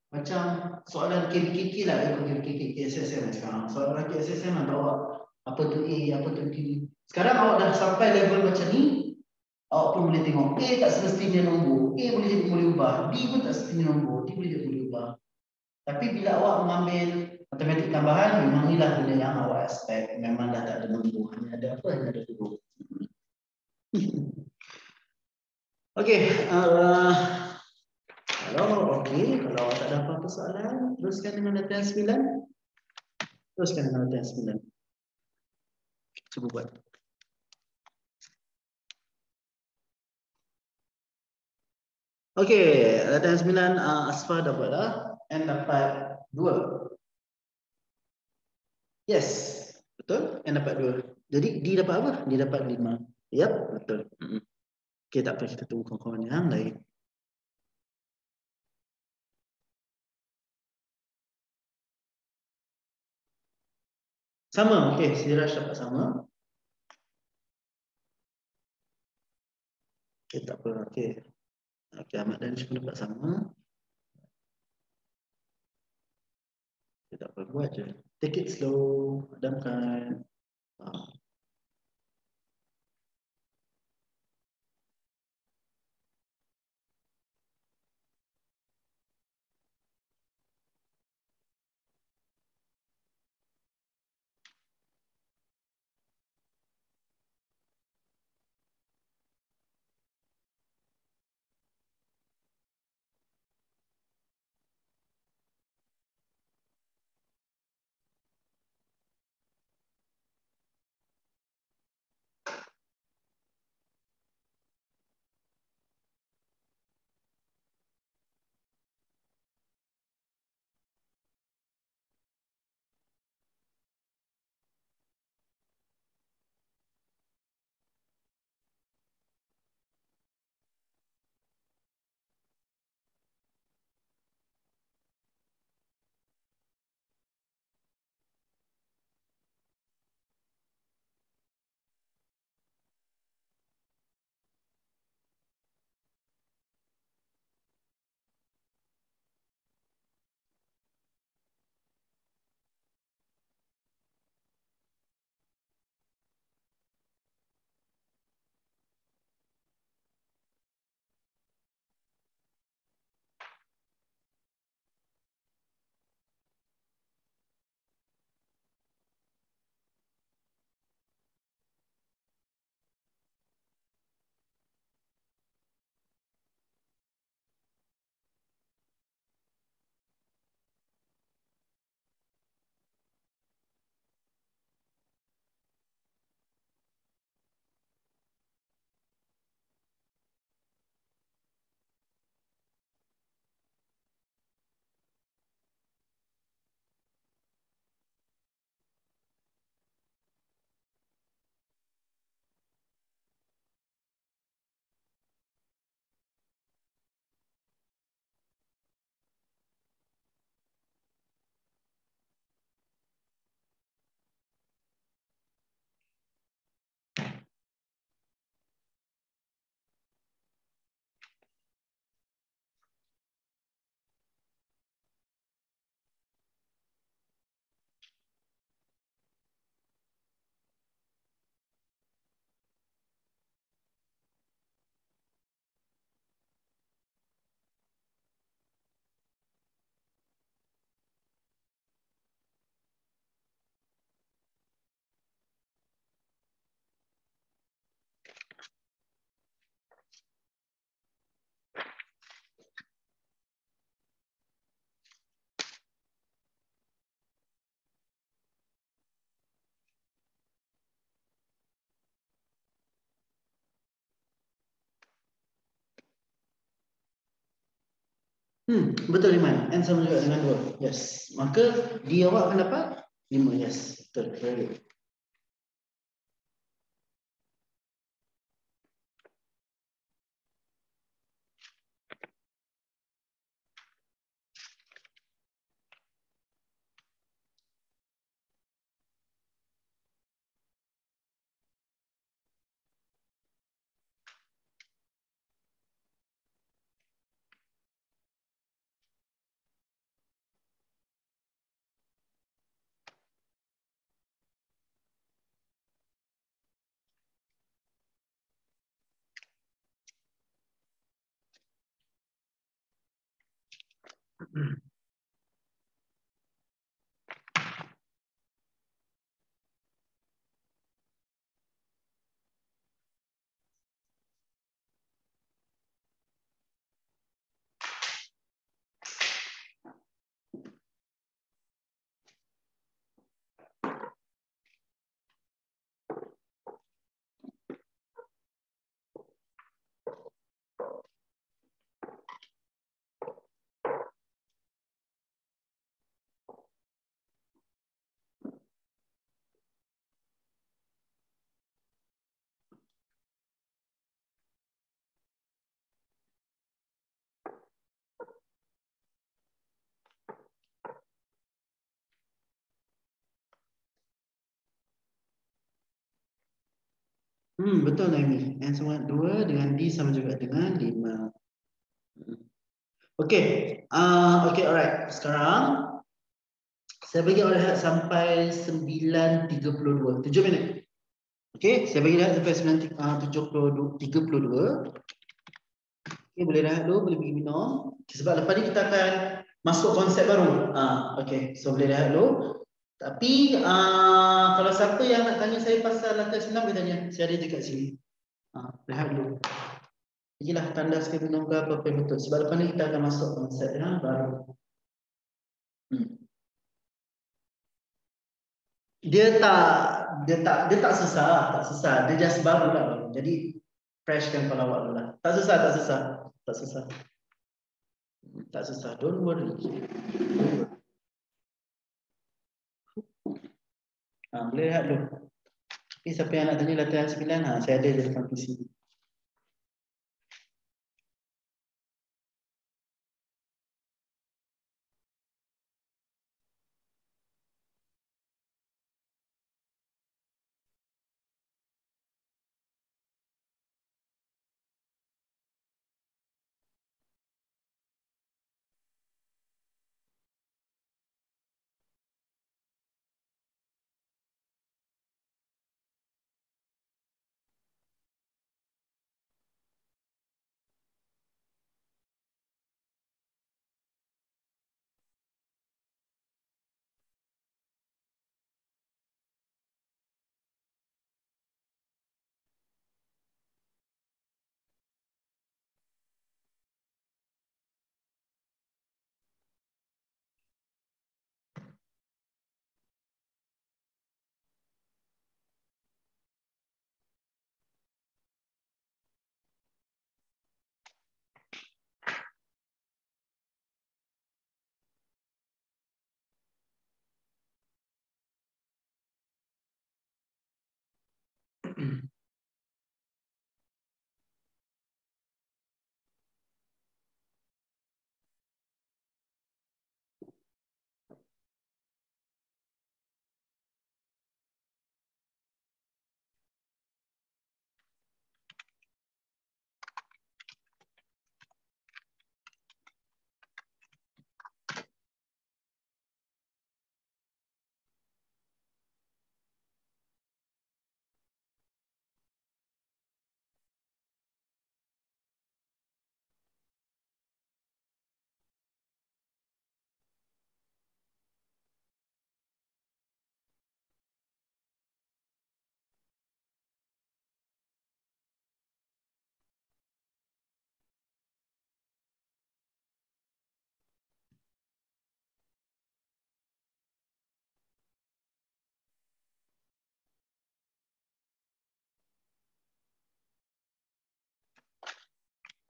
macam soalan KBKK lah, KBKK SSM sekarang. Soalan lagi SSM lah tahu apa tu A, apa tu D. Sekarang awak dah sampai level macam ni, awak pun boleh tengok A tak semestinya nombor, A boleh ubah, D pun tak semestinya nombor, D boleh ubah. Tapi bila awak mengambil matematik tambahan, memang inilah benda yang awak expect. Memang dah tak ada nombor, hanya ada apa? Hanya ada huruf. Okey, kalau tak ada apa-apa soalan, teruskan dengan latihan 9. Teruskan dengan latihan 9. Cuba buat. Okey, latihan 9 Asfa dah buat dah. N dapat 2. Yes, betul. N dapat 2. Jadi D dapat apa? D dapat 5. Yap, betul. Okey, tak apa, kita tunggu kawan-kawan yang lain. Sama, okey, Siraj dapat sama. Okey, tak apa, okey. Okey, Ahmad Danish pun dapat sama. Okey, tak apa, buat je. Take it slow, padamkan. Betul Iman. N sama juga dengan 2. Yes. Maka D awak akan dapat 5. Yes. Betul. Very good. Betul Naimi. N sama 2 dengan D sama juga dengan 5. Okey. Okey, alright. Sekarang saya bagi awak rehat sampai 9.32. 7 minit. Okey, saya bagi rehat sampai 9.32. Okey, boleh rehat dulu, boleh pergi minum. Sebab lepas ni kita akan masuk konsep baru. Okey, so boleh rehat dulu. Tapi kalau siapa yang nak tanya saya pasal lantai 9 boleh tanya. Saya ada je kat sini. Rehat dulu. Inilah tanda sekali minum ke apa yang betul. Sebab lepas ni kita akan masuk konsep yang baru. Dia tak susah, tak susah. Dia just baru lah. Jadi freshkan kepala awak dulu lah. Tak susah, tak susah. Tak susah. Tak susah. Don't worry. Boleh lihat dulu. Tapi siapa yang nak tanya latihan 9, saya ada di depan PC.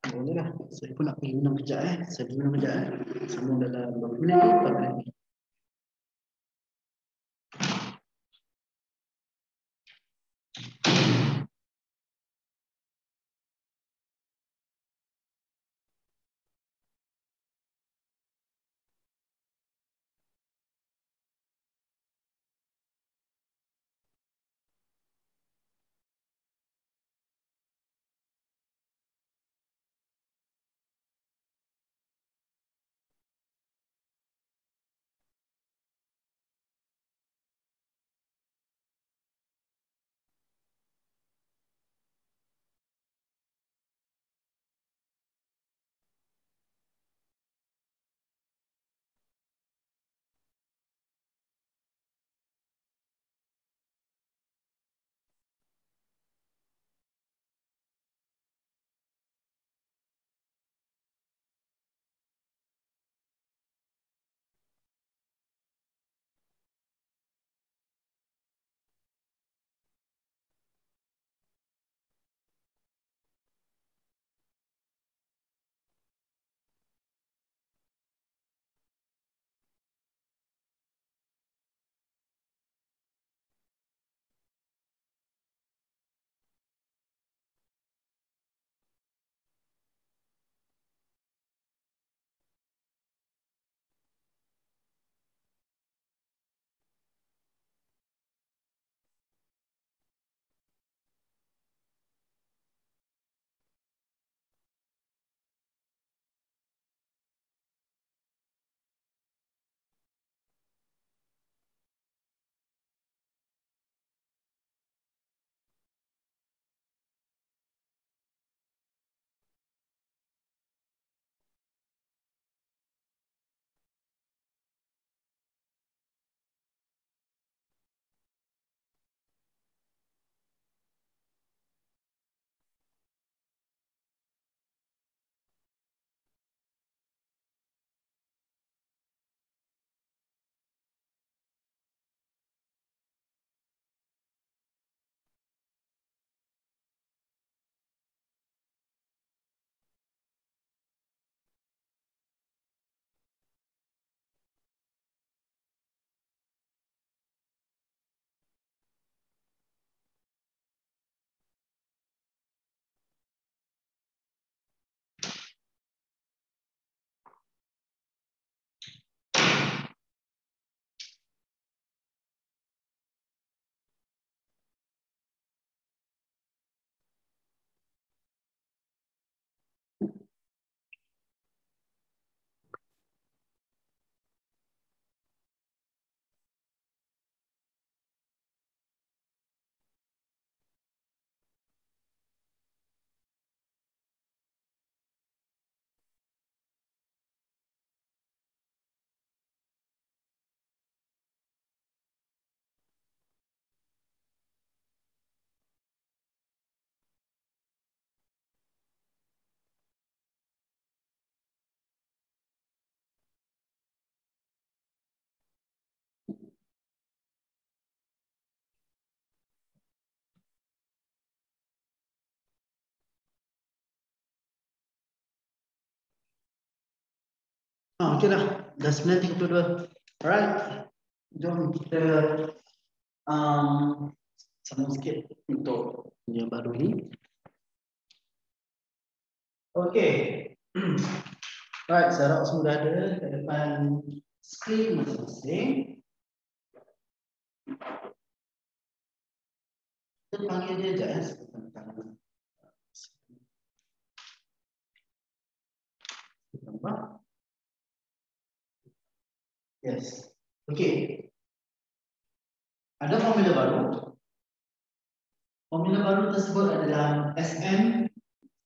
Boleh lah. Saya pun nak pergi minum kejap Saya pergi minum kejap Sambung dalam 20 minit ni, 4 minit ni. Okey dah. Dah 9.32. Alright. Jom kita sambung sikit untuk yang baru ni. Okey. Alright, saya harap semua dah ada kat depan skrin masing-masing. Kita panggil dia je nampak? Yes. Okey. Ada formula baru. Formula baru tersebut adalah Sn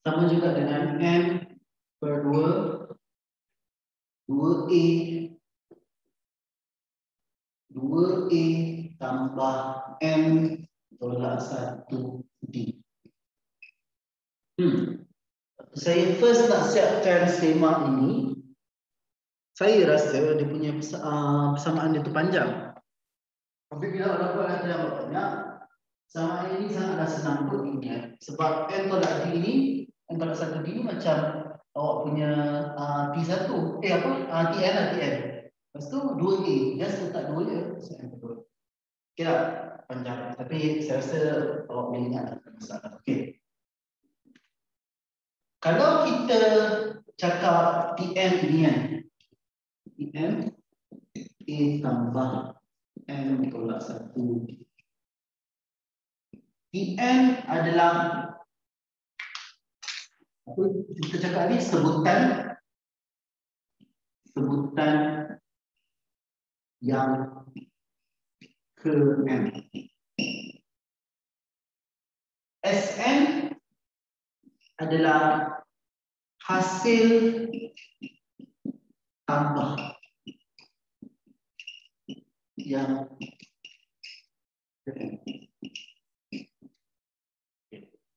sama juga dengan M per 2A 2A tambah M tolak 1D. Saya first nak siapkan skema ini. Saya rasa dia punya persamaan dia tu panjang. Tapi bila orang buat kata yang banyak, persamaan ini sangatlah senang untuk ingat. Sebab M tolak D ini Dan kalau satu D ni macam awak punya T1, TN lah, TN. Lepas tu 2A, just letak 2 je, so yang betul. Okay tak? Panjang. Tapi saya rasa awak boleh ingat tak masalah. Okay. Kalau kita cakap TN ini kan, TN A tambah N tolak 1. TN adalah apa kita cakap ni, sebutan yang ke M. Sn adalah hasil tambah yang ke M.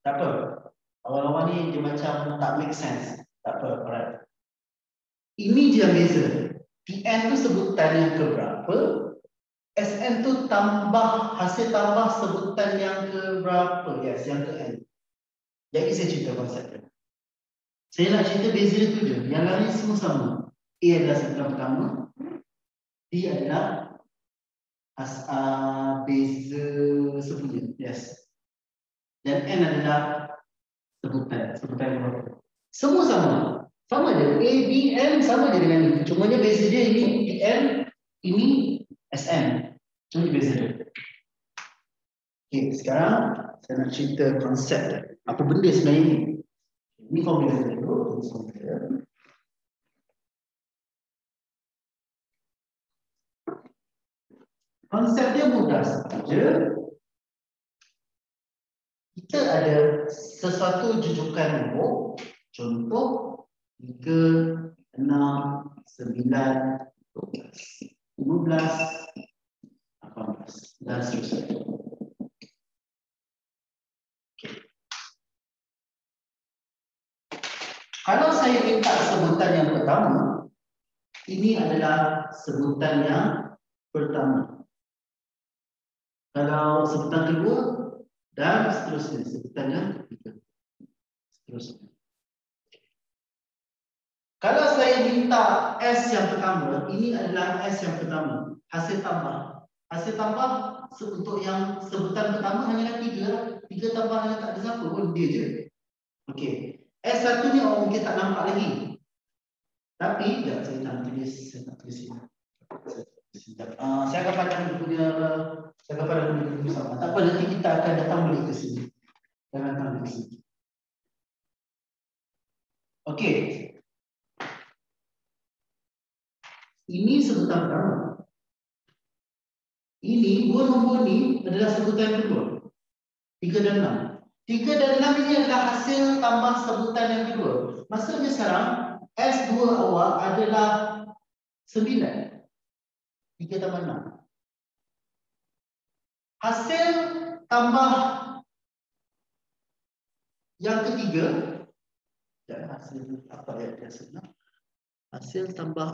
Tak apa. Awal-awal ni dia macam tak make sense. Tak apa, alright. Ini je yang beza. TN tu sebutan yang ke berapa, SN tu hasil tambah sebutan yang ke berapa, yes, yang ke N. Jadi saya cerita konsep dia. Saya nak cerita beza tu je. Yang lain semua sama. A adalah sebutan pertama, D adalah beza sepunya, yes. Dan N adalah sebutan yang berapa. Semua sama. Sama je. A, B, M sama je dengan ini. Cuma dia beza dia, ini TN, ini SN. Cuma beza dia. Okay, sekarang saya nak cerita konsep dia. Apa benda sebenarnya ini? Ini formula dulu. Konsep dia mudah saja. Kita ada sesuatu jujukan nombor. Contoh 3, 6, 9, 12, 15, 18 dan seterusnya. Kalau saya minta sebutan yang pertama, ini adalah sebutan yang pertama. Kalau sebutan kedua dan seterusnya, sebutan yang ketiga. Seterusnya. Kalau saya minta S yang pertama, ini adalah S yang pertama, hasil tambah. Hasil tambah untuk yang sebutan pertama hanyalah 3. 3 tambah hanya tak ada siapa pun, dia je. Okey. S1 ni orang mungkin tak nampak lagi. Tapi, saya nak tulis ini. Saya akan pandang punya, sama. Tak apa, nanti kita akan datang balik ke sini. Jangan datang ke sini. Okey. Ini sebutan pertama. Ini, dua nombor ni adalah sebutan kedua. 3 dan 6. 3 dan 6 ini adalah hasil tambah sebutan yang kedua. Maksudnya sekarang, S2 awak adalah 9. 3 tambah 6. Hasil tambah yang ketiga, dan hasil apa ya biasanya? Hasil tambah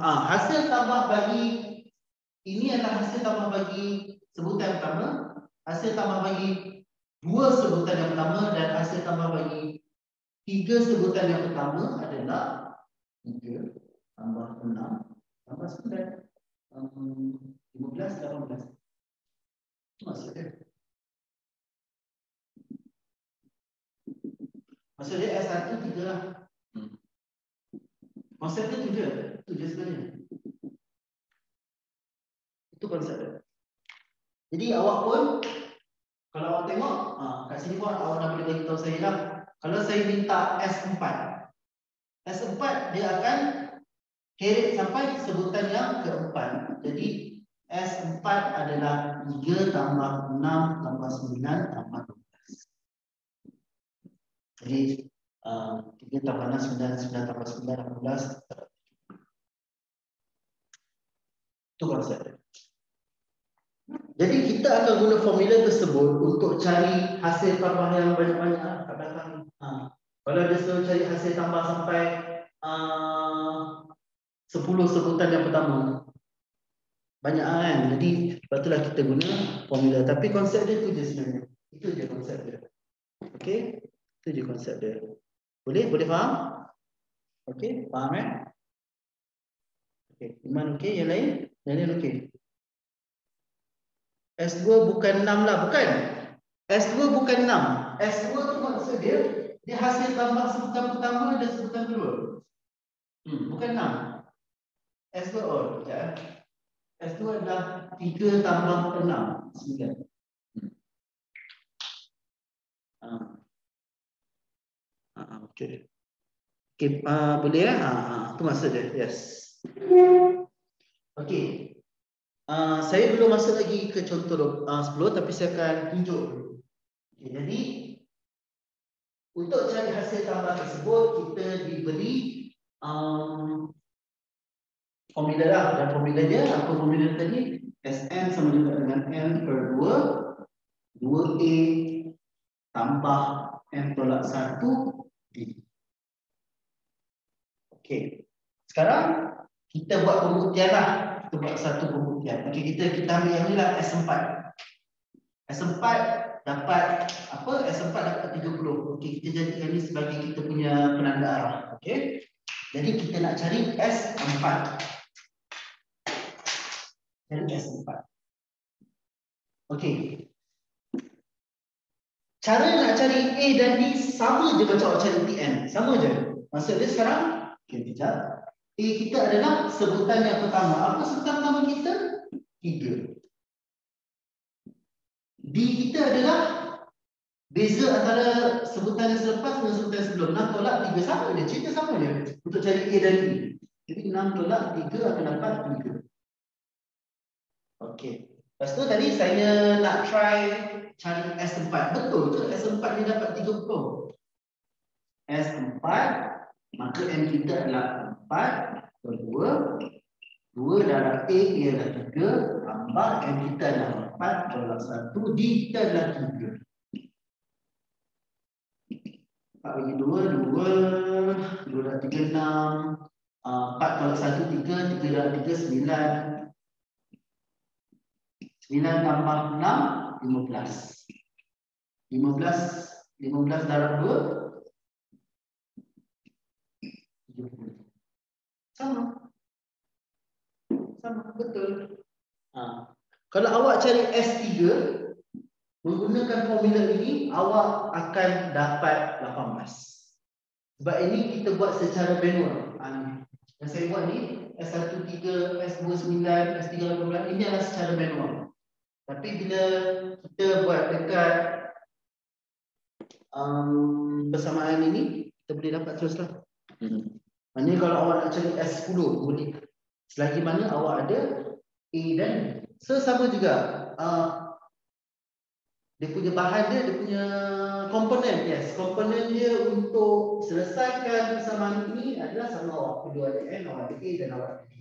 bagi ini adalah hasil tambah bagi sebutan pertama, hasil tambah bagi 2 sebutan yang pertama dan hasil tambah bagi 3 sebutan yang pertama adalah 3 tambah 6 tambah 9. 15, 18. Itu maksudnya. Maksudnya S1 3 lah. Konsepnya tu je sebenarnya. Itu konsepnya. Jadi awak pun, kalau awak tengok, kat sini pun awak dah boleh bagi tahu saya lah. Kalau saya minta S4, S4 dia akan carry sampai sebutan yang keempat. Jadi S4 adalah 3 tambah 6 tambah 9 tambah 12. Jadi 3 tambah 6, 9 tambah 9, 18. Itu konsep. Jadi kita akan guna formula tersebut untuk cari hasil tambah yang banyak-banyak kat belakang. Kalau dia suruh cari hasil tambah sampai 10 sebutan yang pertama, banyak kan. Jadi patutlah kita guna formula. Tapi konsep dia tu je sebenarnya. Itu je konsep dia. Okey? Itu je konsep dia. Boleh faham? Okey, faham Okey, Iman okey, yang lain? Yang lain okey. S2 bukan 6 lah, bukan. S2 bukan 6. S2 tu maksud dia hasil tambah sebutan pertama dan sebutan kedua. Bukan 6. S2 sekejap. S2 adalah 3 tambah 6, 9. Okey. Okey, boleh itu maksud dia. Yes. Okey. Saya belum masuk lagi ke contoh 10 tapi saya akan tunjuk dulu. Okay, jadi untuk cari hasil tambah tersebut kita diberi formula lah, dan formula dia apa formula tadi? Sn sama juga dengan n per 2 2a tambah n tolak 1 d. Okey. Sekarang kita buat pembuktian lah. Kita buat satu pembuktian. Okey, kita ambil yang ni lah S4. S4 dapat apa? S4 dapat 30. Okey, kita jadikan ni sebagai kita punya penanda arah. Okey. Jadi kita nak cari S4. Cari S4. Okey. Cara nak cari A dan D sama je macam awak cari TN. Sama je. Maksud dia sekarang, okey, kejap. A kita adalah sebutan yang pertama. Apa sebutan pertama kita? 3. D kita adalah beza antara sebutan yang selepas dengan sebutan yang sebelum. 6 tolak 3 sama je. Cerita sama je. Untuk cari A dan D. Jadi 6 tolak 3 akan dapat 3. Okey. Lepas tu tadi saya nak try cari S4. Betul ke S4 ni dapat 30? S4 maka N kita adalah 4 per 2. 2 darab A ialah 3 tambah N kita adalah 4 tolak 1. D kita adalah 3. 4 bagi 2, 2 darab 3, 6. 4 tolak 1, 3. 3 darab 3, 9. 9 tambah 6, 15. 15 darab 2, 70. Sama. Sama, betul. Kalau awak cari S3, menggunakan formula ini, awak akan dapat 18. Sebab ini kita buat secara manual. Yang saya buat ni, S1 3, S2 9, S3 18, ini adalah secara manual. Tapi bila kita buat dekat persamaan ini, kita boleh dapat teruslah. Maksudnya kalau awak nak cari S10, boleh. Selagi mana awak ada A dan B. So sama juga. Dia punya bahan dia punya komponen. Yes, komponen dia untuk selesaikan persamaan ini adalah sama awak perlu ada N, awak ada A dan awak ada D.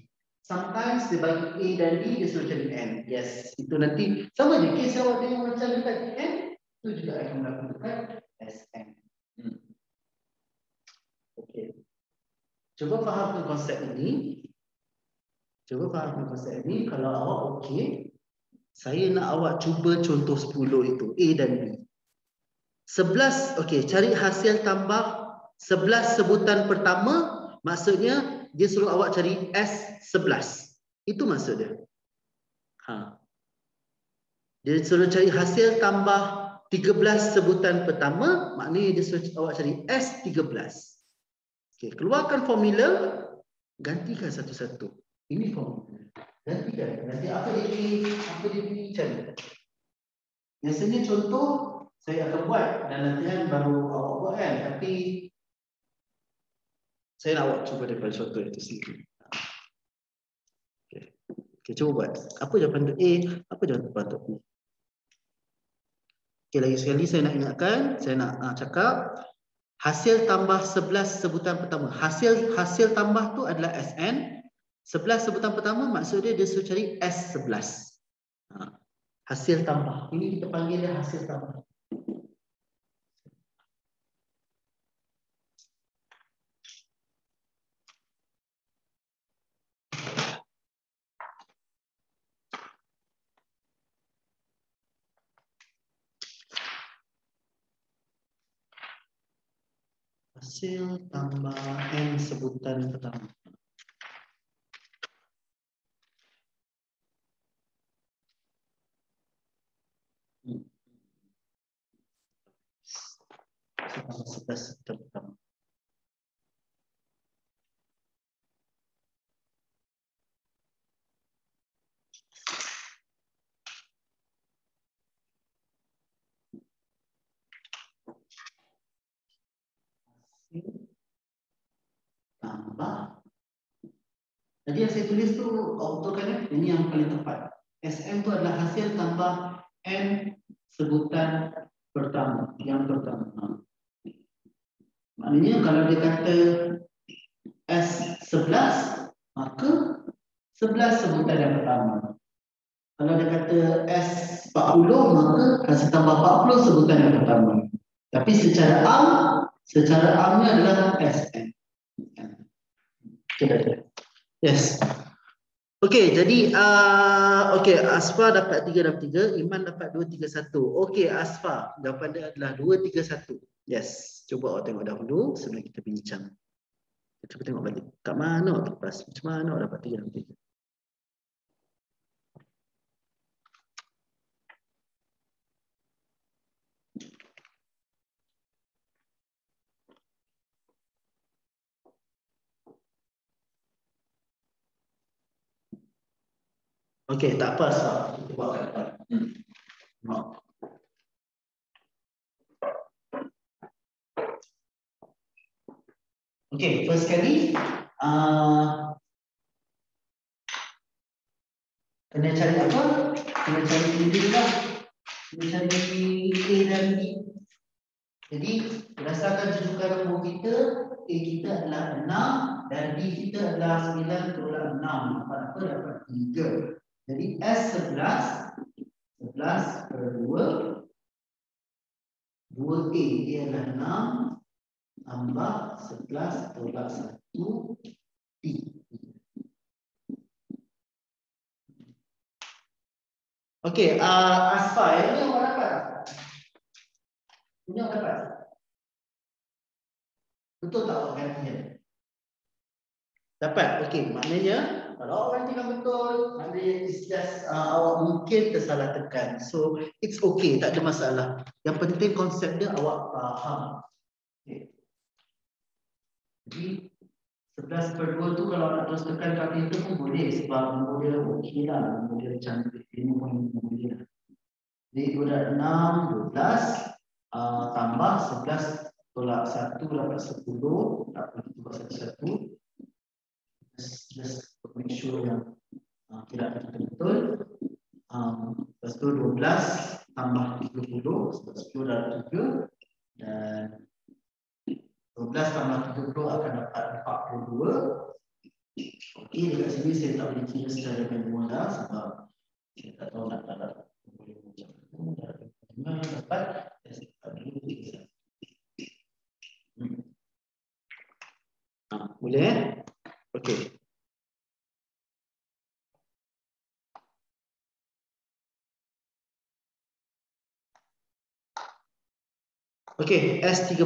Sometimes dia bagi A dan D, dia suruh cari N. Yes, itu nanti sama je. Case awak tengok macam dekat N, itu juga akan melakukan SN. Okey. Cuba fahamkan konsep ini. Kalau awak okey, saya nak awak cuba contoh 10 itu, A dan B. 11, okey, cari hasil tambah 11 sebutan pertama, maksudnya dia suruh awak cari S11. Itu maksud dia. Dia suruh cari hasil tambah 13 sebutan pertama, maknanya dia suruh awak cari S13. Okey, keluarkan formula, gantikan satu-satu. Ini formula. Gantikan. Nanti apa dia cari. Biasanya contoh saya akan buat dan latihan baru awak buat kan. Tapi saya nak awak cuba daripada contoh itu sendiri. Okey, cuba buat. Apa jawapan untuk A? Apa jawapan untuk B? Okey, lagi sekali saya nak ingatkan, saya nak cakap hasil tambah 11 sebutan pertama. Hasil tambah tu adalah SN. 11 sebutan pertama maksud dia suruh cari S11. Hasil tambah. Ini kita panggil dia hasil tambah. Hasil tambah N sebutan pertama. Tambah 11 sebutan pertama. Tambah. Jadi yang saya tulis tu autokan ini yang paling tepat. SM itu adalah hasil tambah N sebutan pertama, yang pertama. Maknanya kalau dia kata S11, maka 11 sebutan yang pertama. Kalau dia kata S40, maka hasil tambah 40 sebutan yang pertama. Tapi secara amnya adalah SM. Yes. Okey, jadi Asfa dapat 3 Iman dapat 231. Okey, Asfa, jawapan dia adalah 231. Yes. Cuba awak tengok dahulu sebelum kita bincang. Cuba tengok balik. Kat mana awak lepas? Macam mana awak dapat 3. Okey, tak apa Asfa. Kita buat kat depan. Okey, first kali kena cari apa? Kena cari ini lah. Kena cari A dan B. Jadi berdasarkan jujukan nombor kita, A kita adalah 6 dan B kita adalah 9 tolak 6. Apa dapat 3. Jadi S11 per 2 2A dia adalah 6 tambah 11 tolak 1 D. Okey, Asfa ini awak dapat. Ini awak dapat. Betul tak awak gantinya? Dapat. Okey, maknanya kalau awak gantikan betul, maknanya it's just awak mungkin tersalah tekan. So, it's okay, tak ada masalah. Yang penting konsep dia awak faham. Okay. Jadi 11 per 2 tu kalau nak terus tekan kalkulator pun boleh sebab nombor dia okey lah, nombor dia cantik, ini pun nombor dia. Jadi 2 6 12 tambah 11 tolak 1 dapat 10, tak boleh buat satu-satu. Just make sure yang kira betul. Lepas tu 12 tambah 30 sebab 10 dalam 3 dan 12 tambah 30 akan dapat 42. Okey, dekat sini saya tak boleh kira secara manual sebab saya tak tahu nak dapat macam dapat boleh? Okey. Okey, S13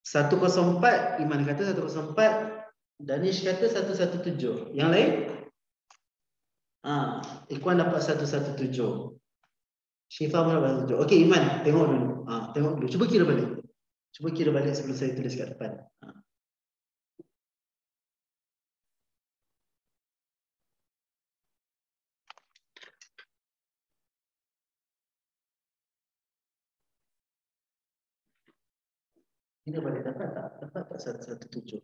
104, Iman kata 104, Danish kata 117. Yang lain? Ikhwan dapat 117. Syifa pun dapat 117. Okey, Iman, tengok dulu. Tengok dulu. Cuba kira balik. Cuba kira balik sebelum saya tulis kat depan. Kira balik dapat tak? Dapat tak 117?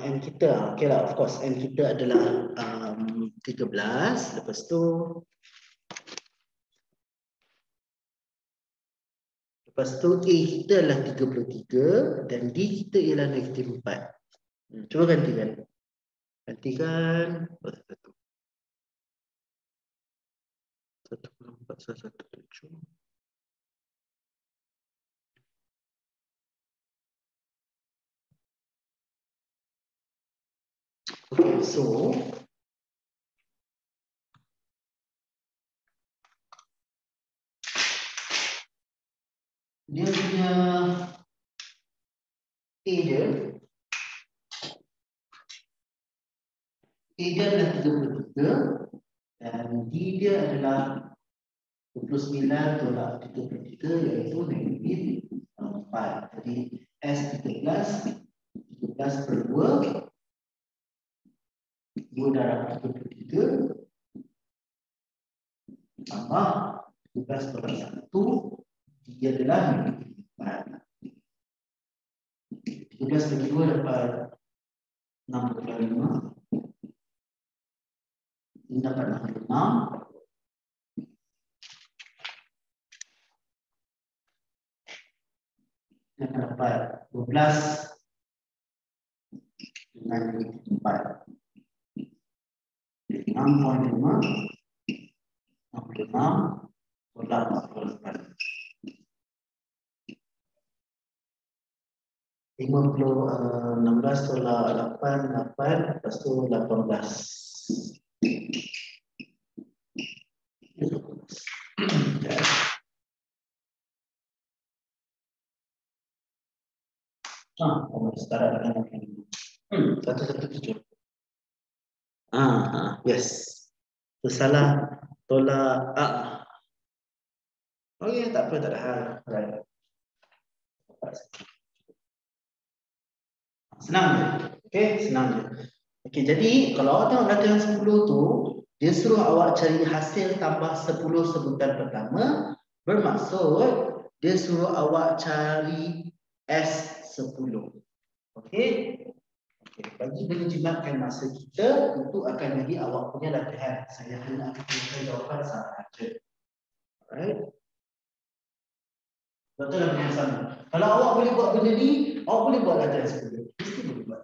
N kita, okay lah, of course N kita adalah 13. Lepas tu A kita adalah 33 dan D kita ialah -4. Cuba gantikan. Gantikan. 1,4,1,7. Okay, so dia punya A dia adalah 33 dan D dia adalah 29 tolak 33 iaitu negatif 4. Jadi S13 per 2 darab 33 tambah 17 per 1 dia adalah negatif 4. 13 bagi 2 dapat 65. Ini dapat 66. Ini akan dapat 12 dengan negatif 4. 6.5 66 tolak 48. 16 tolak 8, lepas tu 18. Setara dengan 117. Yes. Salah tolak okay, tak apa, tak ada hal. Right. Senang je. Okay, senang je. Okay, jadi kalau awak tengok latihan 10 tu, dia suruh awak cari hasil tambah 10 sebutan pertama, bermaksud dia suruh awak cari S10. Okay? Okay, bagi menjimatkan masa kita, itu akan jadi awak punya latihan. Saya hanya akan berikan jawapan sahaja. Alright? Betul lah benda sama. Kalau awak boleh buat benda ni, awak boleh buat latihan 10. Mesti boleh buat.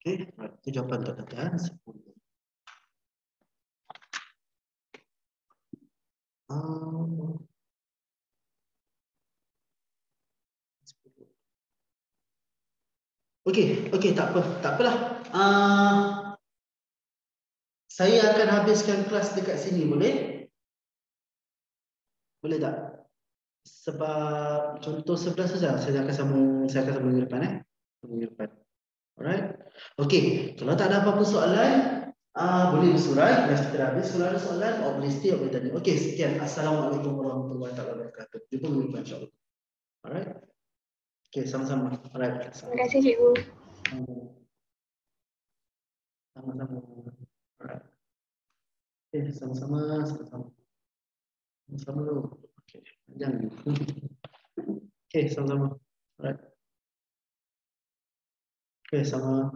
Okay, itu jawapan untuk latihan 10. Okey, tak apa, tak apalah. Saya akan habiskan kelas dekat sini, boleh? Boleh tak? Sebab contoh 11 saja, saya akan sambung minggu depan Minggu depan. Alright. Okey, kalau tak ada apa-apa soalan, boleh bersurai. Kelas kita dah habis. Kalau ada soalan, boleh stay, boleh tanya. Okey, sekian. Assalamualaikum warahmatullahi wabarakatuh. Jumpa minggu depan insya-Allah. Alright. Okey, sama-sama. Alright. Terima kasih cikgu. Sama-sama. Alright. Okey, sama-sama. Sama-sama dulu. Okey, jangan. Okey, sama-sama. Alright. Okey, sama.